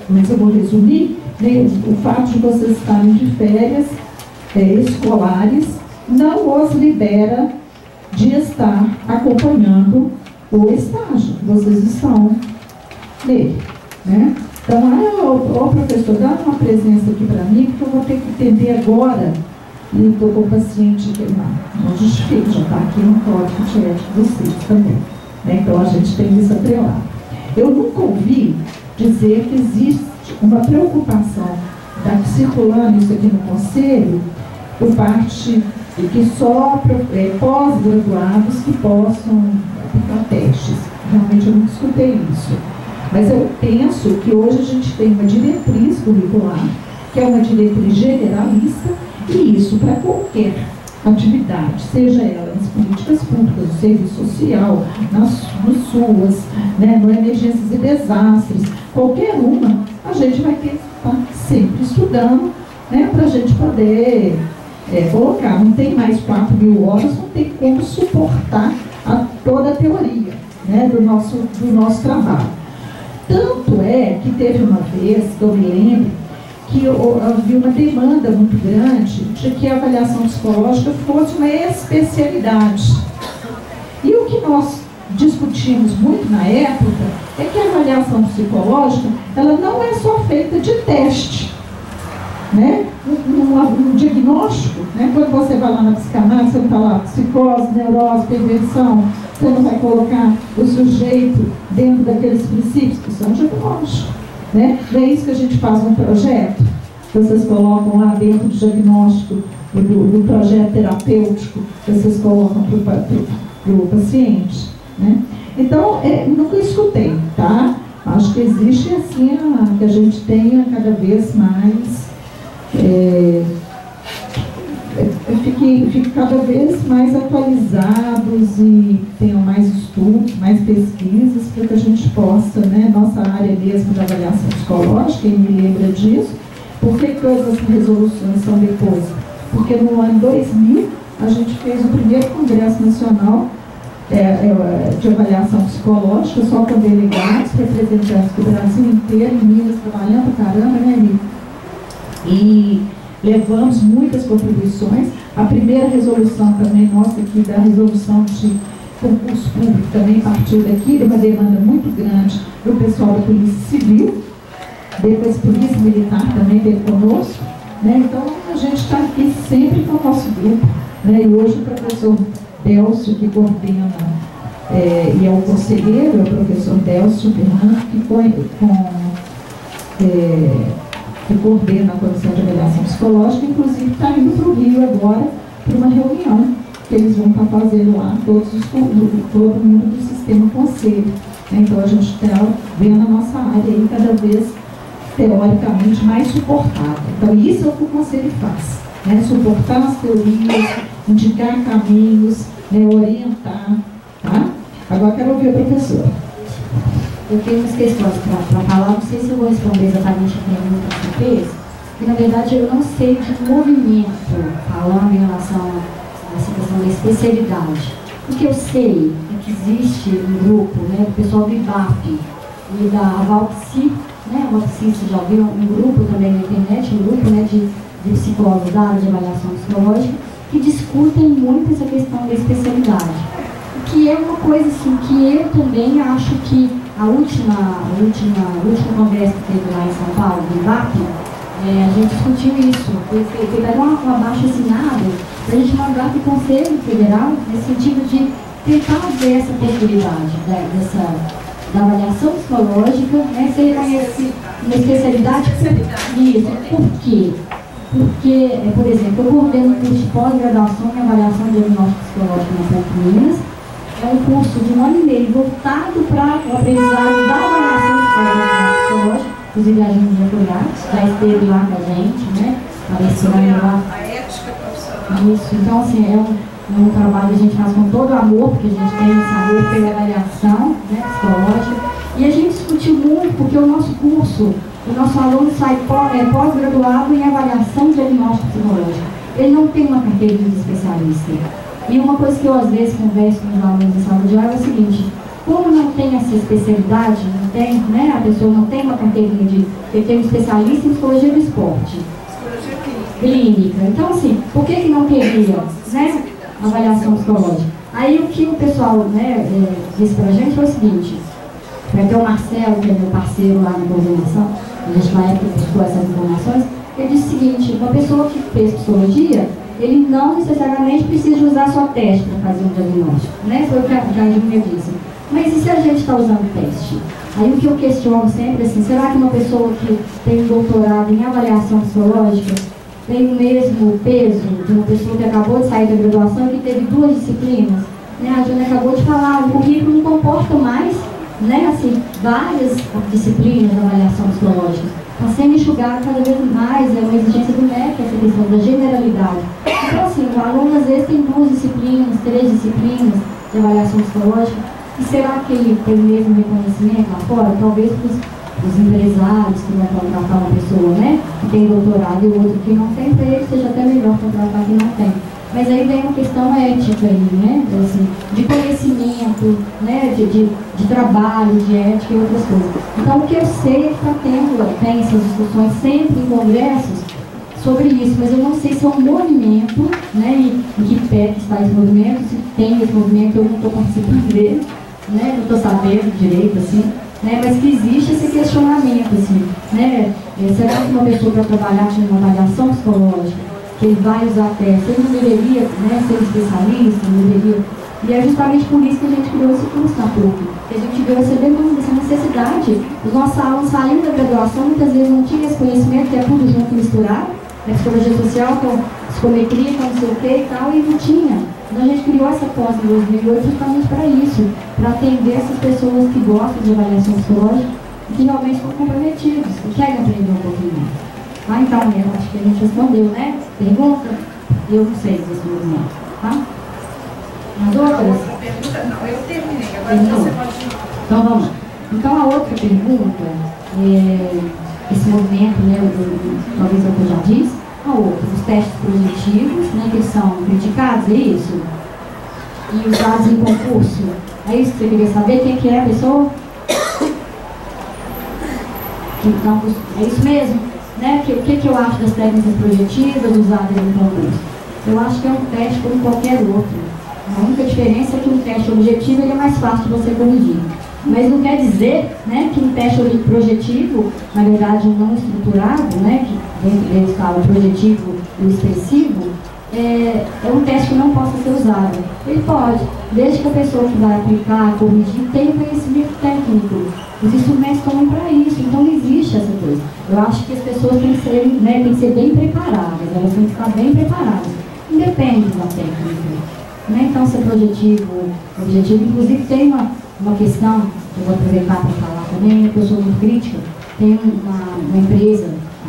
mas eu vou resumir, né, o fato de vocês estarem de férias escolares não os libera de estar acompanhando o estágio que vocês estão nele, né? Então, professor, dá uma presença aqui para mim, porque eu vou ter que entender agora, e estou com o paciente aqui, não justifica, já está aqui no código de ética de vocês também, né? Então, a gente tem isso atrelado. Eu nunca ouvi dizer que existe uma preocupação, está circulando isso aqui no Conselho, por parte de que só pós-graduados que possam aplicar testes. Realmente eu não escutei isso. Mas eu penso que hoje a gente tem uma diretriz curricular, que é uma diretriz generalista, e isso para qualquer atividade, seja ela nas políticas públicas, no serviço social, no SUAS, né, no emergências e desastres, qualquer uma, a gente vai ter que estar sempre estudando, né, para a gente poder colocar. Não tem mais 4.000 horas, não tem como suportar toda a teoria, né, do nosso trabalho. Tanto é que teve uma vez, que eu me lembro, que havia uma demanda muito grande de que a avaliação psicológica fosse uma especialidade. E o que nós discutimos muito na época é que a avaliação psicológica, ela não é só feita de teste, né? Um diagnóstico, né? Quando você vai lá na psicanálise, você não está lá psicose, neurose, perversão, você não vai colocar o sujeito dentro daqueles princípios que são diagnósticos, né? Não é isso que a gente faz no projeto, vocês colocam lá dentro do diagnóstico, do projeto terapêutico, vocês colocam para o paciente, né? Então, nunca escutei, tá? Acho que existe assim, que a gente tenha cada vez mais, fique cada vez mais atualizados e tenham mais estudos, mais pesquisas, para que a gente possa, né, nossa área mesmo de avaliação psicológica, quem me lembra disso, por que todas as resoluções são depois? Porque no ano 2000 a gente fez o primeiro Congresso Nacional de Avaliação Psicológica, só com delegados, representantes do Brasil inteiro, em Minas, trabalhando pra caramba, né, Anitta? E levamos muitas contribuições. A primeira resolução também nossa aqui, da resolução de concurso público, também partiu daqui, de uma demanda muito grande do pessoal da Polícia Civil, depois Polícia Militar também veio conosco, né? Então a gente está aqui sempre com o nosso grupo, né? E hoje o professor Délcio, que coordena, e é o conselheiro, é o professor Délcio Fernando, que coordena a Comissão de Avaliação Psicológica, inclusive está indo para o Rio agora para uma reunião que eles vão estar fazendo lá, todo mundo do sistema conselho. Então a gente está vendo a nossa área aí cada vez teoricamente mais suportada. Então isso é o que o conselho faz, né? Suportar as teorias, indicar caminhos, né? Orientar, tá? Agora quero ouvir a professora. Eu tenho umas questões para falar, não sei se eu vou responder exatamente a pergunta que você fez, porque na verdade eu não sei de movimento, falando em relação a essa questão da especialidade. O que eu sei é que existe um grupo, né, do pessoal do IBAP e da Valpsi, né, a Valpsi, você já viu, um grupo também na internet, um grupo, né, de psicólogos da área de avaliação psicológica, que discutem muito essa questão da especialidade. O que é uma coisa assim, que eu também acho que a última conversa que teve lá em São Paulo, do IBAP, a gente discutiu isso, foi dar uma abaixo-assinada para a gente mandar para o Conselho Federal, nesse sentido de tentar ver essa possibilidade da avaliação psicológica, né, ser uma especialidade. Isso, por quê? Porque, por exemplo, eu coordeno um curso de pós-graduação em avaliação diagnóstico psicológico na PUC Minas. É um curso de 1 ano e meio voltado para o aprendizado da avaliação psicológica, inclusive a gente já esteve lá com a gente, né? A ética profissional. Isso, então assim, é um trabalho que a gente faz com todo amor, porque a gente tem esse amor pela avaliação, né, psicológica. E a gente discutiu muito, porque o nosso curso, o nosso aluno sai pós-graduado em avaliação diagnóstico psicológico. Ele não tem uma carteira de especialista. E uma coisa que eu às vezes converso com os alunos de sala de aula é o seguinte: como não tem essa especialidade, não tem, né, a pessoa não tem uma carteirinha de ter um especialista em psicologia do esporte, Psicologia clínica. Então assim, por que não teria, né, avaliação psicológica? Aí o que o pessoal, né, disse pra gente foi o seguinte: vai ter o Marcelo, que é meu parceiro lá na coordenação, a gente na época buscou essas informações, ele disse o seguinte: uma pessoa que fez psicologia, ele não necessariamente precisa usar só teste para fazer um diagnóstico, né? Foi o que a Júlia disse. Mas e se a gente está usando teste? Aí o que eu questiono sempre é assim, será que uma pessoa que tem um doutorado em avaliação psicológica tem o mesmo peso de uma pessoa que acabou de sair da graduação e que teve 2 disciplinas? Né? A Júlia acabou de falar, o currículo não comporta mais, né, assim, várias disciplinas de avaliação psicológica. Está sendo enxugado cada vez mais, é uma exigência do MEC, essa questão da generalidade. Então, assim, o aluno às vezes tem 2 disciplinas, 3 disciplinas de avaliação psicológica, e será que ele tem o mesmo reconhecimento lá fora? Talvez para os empresários que vão contratar uma pessoa, né, que tem doutorado e o outro que não tem, para ele seja até melhor contratar quem não tem. Mas aí vem uma questão ética aí, né, assim, de conhecimento, né, de trabalho, de ética e outras coisas. Então, o que eu sei é que tem essas discussões sempre em congressos sobre isso, mas eu não sei se é um movimento, né, em que pé que está esse movimento, se tem esse movimento, eu não estou participando dele, né, não estou sabendo direito, assim, né, mas que existe esse questionamento, assim, né, será que uma pessoa para trabalhar com uma avaliação psicológica, que ele vai usar teste, ele não deveria, né, ser especialista, não deveria. E é justamente por isso que a gente criou esse curso na PUC. A gente viu essa demanda, essa necessidade. Os nossos alunos saindo da graduação, muitas vezes não tinham esse conhecimento, que é tudo junto e misturado, né, psicologia social com psicometria, com não sei o que e tal, e não tinha. Então a gente criou essa pós em 2008 justamente para isso, para atender essas pessoas que gostam de avaliação psicológica e que realmente estão comprometidos, que querem aprender um pouquinho mais. Ah, então, eu acho que a gente respondeu, né? Pergunta? Eu não sei responder, não. Tá? As outras? Outra pergunta? Não, eu terminei. Agora você pode... Então, vamos lá. Então, a outra pergunta, esse movimento, né, talvez é o que eu já disse. A outra, os testes projetivos, né, que são criticados, é isso? E usados em concurso. É isso que você queria saber? Quem que é a pessoa? Então, é isso mesmo? Né? O que eu acho das técnicas projetivas usadas em concurso? Eu acho que é um teste como qualquer outro. A única diferença é que um teste objetivo ele é mais fácil de você corrigir. Mas não quer dizer, né, que um teste projetivo, na verdade um não estruturado, né, que dentro dele está o projetivo e o expressivo, é um teste que não possa ser usado. Ele pode, desde que a pessoa que vai aplicar, corrigir, tenha conhecimento técnico. Os instrumentos estão para isso, então não existe essa coisa. Eu acho que as pessoas têm que ser, né, têm que ser bem preparadas, elas têm que estar bem preparadas. Independe da técnica. Né? Então, se é projetivo, objetivo, inclusive tem uma questão, que eu vou aproveitar para falar também, que eu sou muito crítica, tem uma empresa,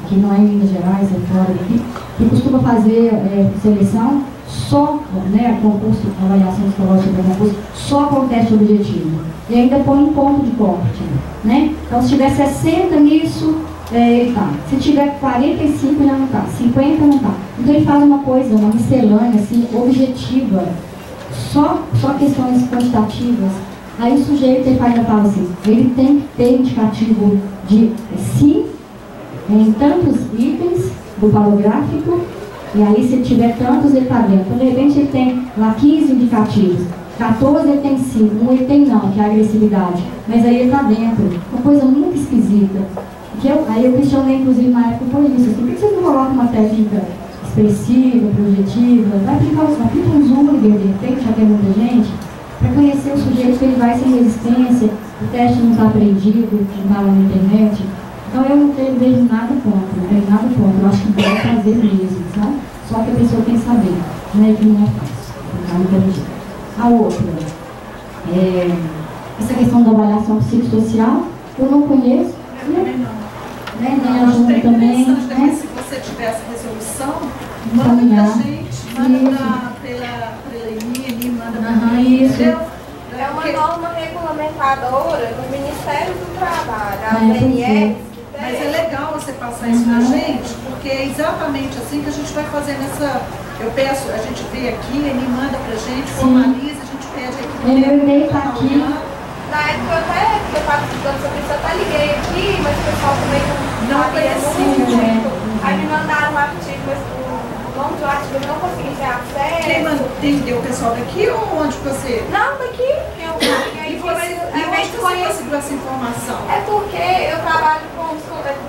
que não é em Minas Gerais, é fora daqui, que costuma fazer seleção só, né, concurso, avaliação psicológica para concurso, só com o teste objetivo. E ainda põe um ponto de corte, né? Então, se tiver 60 nisso, ele tá. Se tiver 45, já não tá. 50, não tá. Então, ele faz uma coisa, uma miscelânea, assim, objetiva, só questões quantitativas. Aí o sujeito, ele fala assim, ele tem que ter indicativo de sim, em tantos itens do palográfico, e aí se tiver tantos, ele está dentro. Então, de repente, ele tem lá 15 indicativos, 14 ele tem 5, um ele tem não, que é a agressividade, mas aí ele está dentro. Uma coisa muito esquisita. Aí eu questionei, inclusive, na época, por isso, assim, por que você não coloca uma técnica expressiva, projetiva, vai aplica um zoom, de repente, já tem muita gente, para conhecer o sujeito que ele vai sem resistência, o teste não está aprendido, que não está lá na internet. Então eu não vejo nada contra, não vejo nada contra, eu acho que deve fazer mesmo, sabe? Só que a pessoa tem que saber, né, que não é fácil. A outra, essa questão da avaliação psicossocial, eu não conheço, né? Nem a Júlia também, né? Se você tiver essa resolução, manda pra gente, manda pela EMI, manda pra mim, entendeu? É uma norma regulamentadora do Ministério do Trabalho, a ANS. Mas é legal você passar isso pra gente, porque é exatamente assim que a gente vai fazer nessa... Eu peço, a gente vê aqui, ele manda pra gente, formaliza, a gente pede aqui. Meu e-mail tá aqui. Na época eu estava estudando sobre isso, eu até liguei aqui, mas o pessoal também não conhecia. Aí me mandaram um artigo, mas o nome do artigo eu não consegui ter acesso. Quem entendeu o pessoal daqui ou onde você? Não, daqui. E onde você conseguiu essa informação? É porque eu trabalho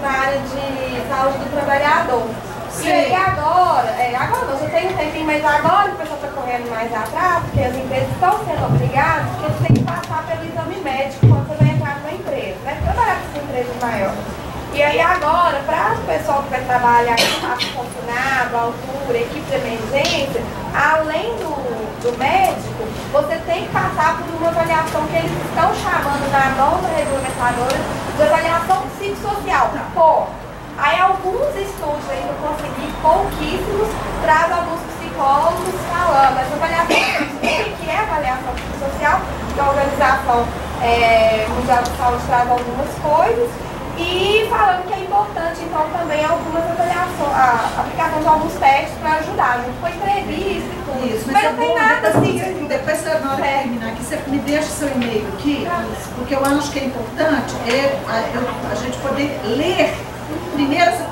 na área de saúde do trabalhador. Sim. E aí agora não, já tem um tempinho, mas agora o pessoal está correndo mais atrás, porque as empresas estão sendo obrigadas, porque eles têm que passar pelo exame médico quando você vai entrar numa empresa, né? vezes maior. E aí agora, para o pessoal que vai trabalhar com espaço confinado, altura, equipe de emergência, além do médico, você tem que passar por uma avaliação que eles estão chamando na norma regulamentadora de avaliação psicossocial, POR. Aí alguns estudos aí que eu consegui, pouquíssimos, traz alguns psicólogos falando essa avaliação. O que é avaliação psicossocial? Que a Organização Mundial de Saúde traz algumas coisas. E falando que é importante, então, também algumas avaliações, a aplicação de alguns testes para ajudar. Não foi entrevista e tudo. Isso, mas não tem nada assim. Depois, na hora de terminar aqui, você me deixa seu e-mail aqui, porque eu acho que é importante a gente poder ler primeiro essa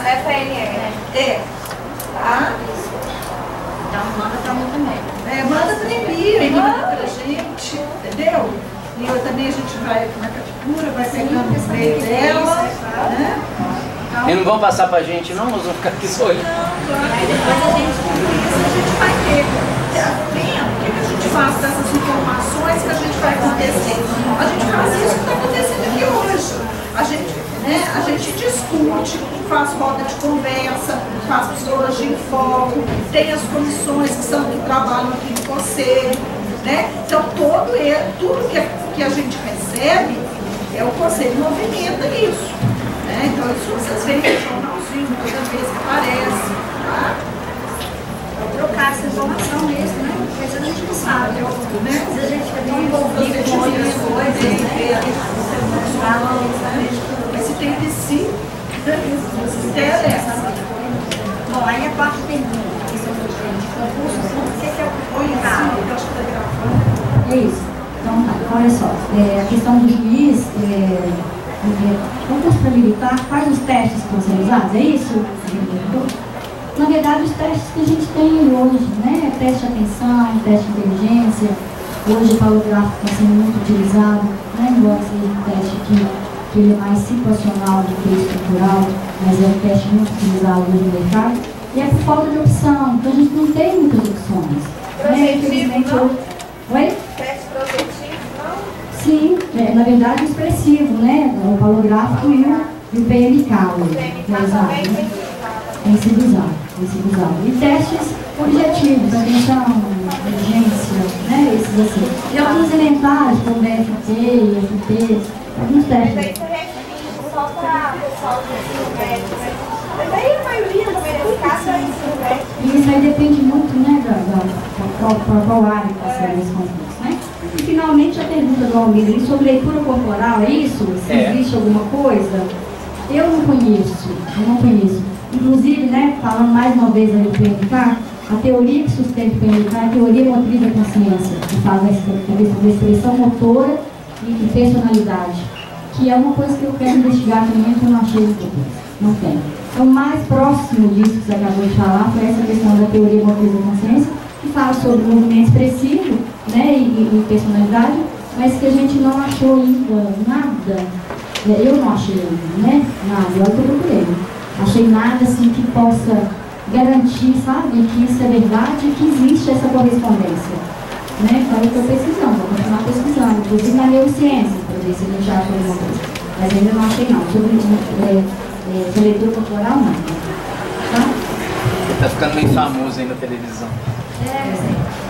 FNR. Tá? Então, manda para mim também. Manda para mim, manda para a gente, entendeu? E também a gente vai na captura, vai pegando o meio dela, né? E não vão passar pra gente não? Nós vamos ficar aqui só olhando. Aí depois a gente vai ter vendo o que a gente faz dessas informações que a gente vai acontecer. A gente faz isso que está acontecendo aqui hoje. A gente discute, faz roda de conversa, faz psicologia em foco, tem as comissões que trabalham aqui no conselho. Né? Então, tudo que a gente recebe, o Conselho movimenta isso. Né? Então, isso vocês veem no jornalzinho, toda vez que aparece. Tá? Trocar essa informação mesmo, né? Porque a gente não sabe, né? Se a gente fica tão envolvido com outras coisas, né? Mas se tem de si, se interessa. Bom, aí a quarta pergunta, que são os concursos, o que é o complicado? Eu acho que está gravando. É isso. Então, tá, olha só, a questão do juiz, concurso para militar, quais os testes que vão ser usados? É isso? Na verdade, os testes que a gente tem hoje, né? Teste de atenção, teste de inteligência, hoje o palográfico está sendo muito utilizado, né? Embora seja um teste que ele é mais situacional do que estrutural, mas é um teste muito utilizado hoje no mercado, e é por falta de opção, então a gente não tem muitas opções. Projetivo, não? Oi? Teste projetivo, não? Sim, na verdade expressivo, né? O palográfico e o PMK. O PMK também tem sido usado. E testes objetivos, atenção, inteligência, né? Esses assim. E alguns elementares, como BFT, FT, alguns testes. Mas aí você restringe só para o pessoal do ensino médio, né? Mas aí a maioria também nesse caso é ensino médio. E isso aí depende muito, né, qual área que vai ser esse concurso, né? E finalmente a pergunta do Almir sobre leitura corporal, é isso? Se existe alguma coisa? Eu não conheço. Inclusive, né, falando mais uma vez aí do PMK, a teoria que sustenta o PMK é a teoria motriz da consciência, que faz a expressão motora e personalidade, que é uma coisa que eu quero investigar também, que eu não achei no concurso. Não tem. Então, o mais próximo disso que você acabou de falar foi essa questão da teoria motriz da consciência, que fala sobre movimento expressivo, né, e personalidade, mas que a gente não achou ainda nada. Eu não achei ainda, né? Nada, eu procurei. Achei nada assim que possa garantir, sabe, que isso é verdade e que existe essa correspondência. Né? Então eu estou pesquisando, vou continuar pesquisando, inclusive na neurociência, para ver se a gente acha alguma coisa. Mas ainda não achei não. Sobre leitura corporal, não. Tá? Tá ficando meio famoso aí na televisão.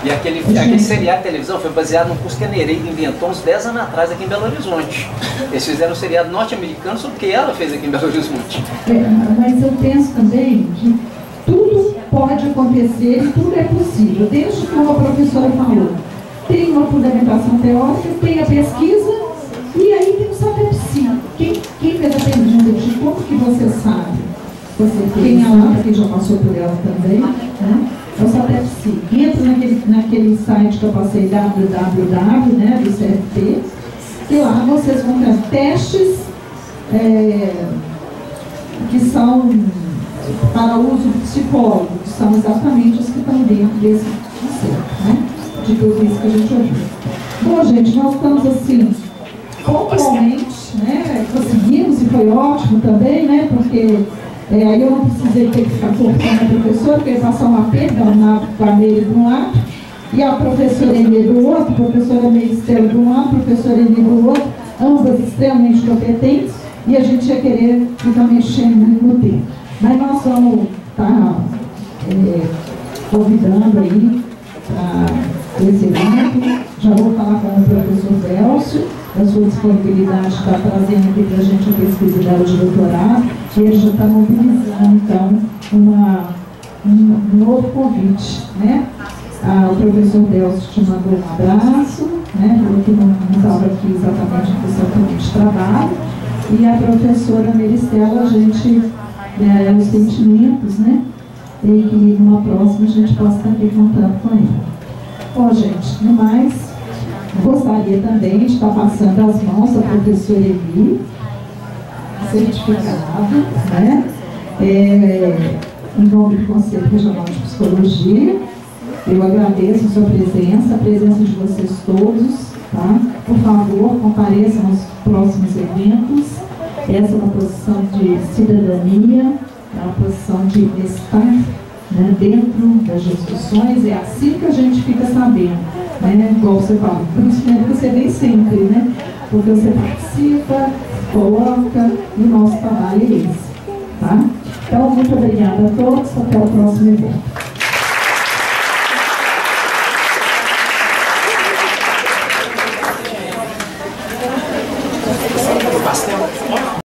E aquele seriado de televisão foi baseado num curso que a Nereida inventou uns 10 anos atrás aqui em Belo Horizonte. Eles fizeram um seriado norte-americano sobre o que ela fez aqui em Belo Horizonte. Mas eu penso também que tudo pode acontecer e tudo é possível, desde que uma professora falou. Tem uma fundamentação teórica, tem a pesquisa e aí tem o SAPEPSI. Quem fez a pergunta de como que você sabe? Tem a Lara que já passou por ela também, né? É o SAPEPSI. Entra naquele site que eu passei, www, né, do CFP, e lá vocês vão ter testes que são para uso psicólogo, que são exatamente os que estão dentro desse conceito, né? De tudo isso que a gente ouviu. Bom, gente, nós estamos assim, pontualmente, né? Conseguimos e foi ótimo também, né? Porque aí eu não precisei ter que ficar cortando a professora, porque eu ia passar uma perda na panela de um lado, e a professora Emê do outro, a professora Meistela de um lado, a professora Emê do outro, ambas extremamente competentes, e a gente ia querer ficar mexendo no tempo. Mas nós vamos estar convidando aí para esse evento. Já vou falar com o professor Delcio, da sua disponibilidade, está trazendo aqui para a gente a pesquisa dela de doutorado, e ele já está mobilizando, então, um novo convite, né? O professor Delcio te mandou um abraço, né? Falou que não estava aqui exatamente no seu campo de trabalho, e a professora Meristela, a gente, os sentimentos, né? E que numa próxima a gente possa estar aqui contando com ele. Bom, gente, no mais, gostaria também de estar passando as mãos da professora Eli, certificado, né? Em nome do Conselho Regional de Psicologia. Eu agradeço a sua presença, a presença de vocês todos, tá? Por favor, compareçam aos próximos eventos. Essa é uma posição de cidadania, é uma posição de estar, né, dentro das discussões. É assim que a gente fica sabendo, né? Igual você fala, por isso mesmo que você vem sempre, né? Porque você participa, coloca, e o nosso trabalho é esse, tá? Então, muito obrigada a todos, até o próximo evento.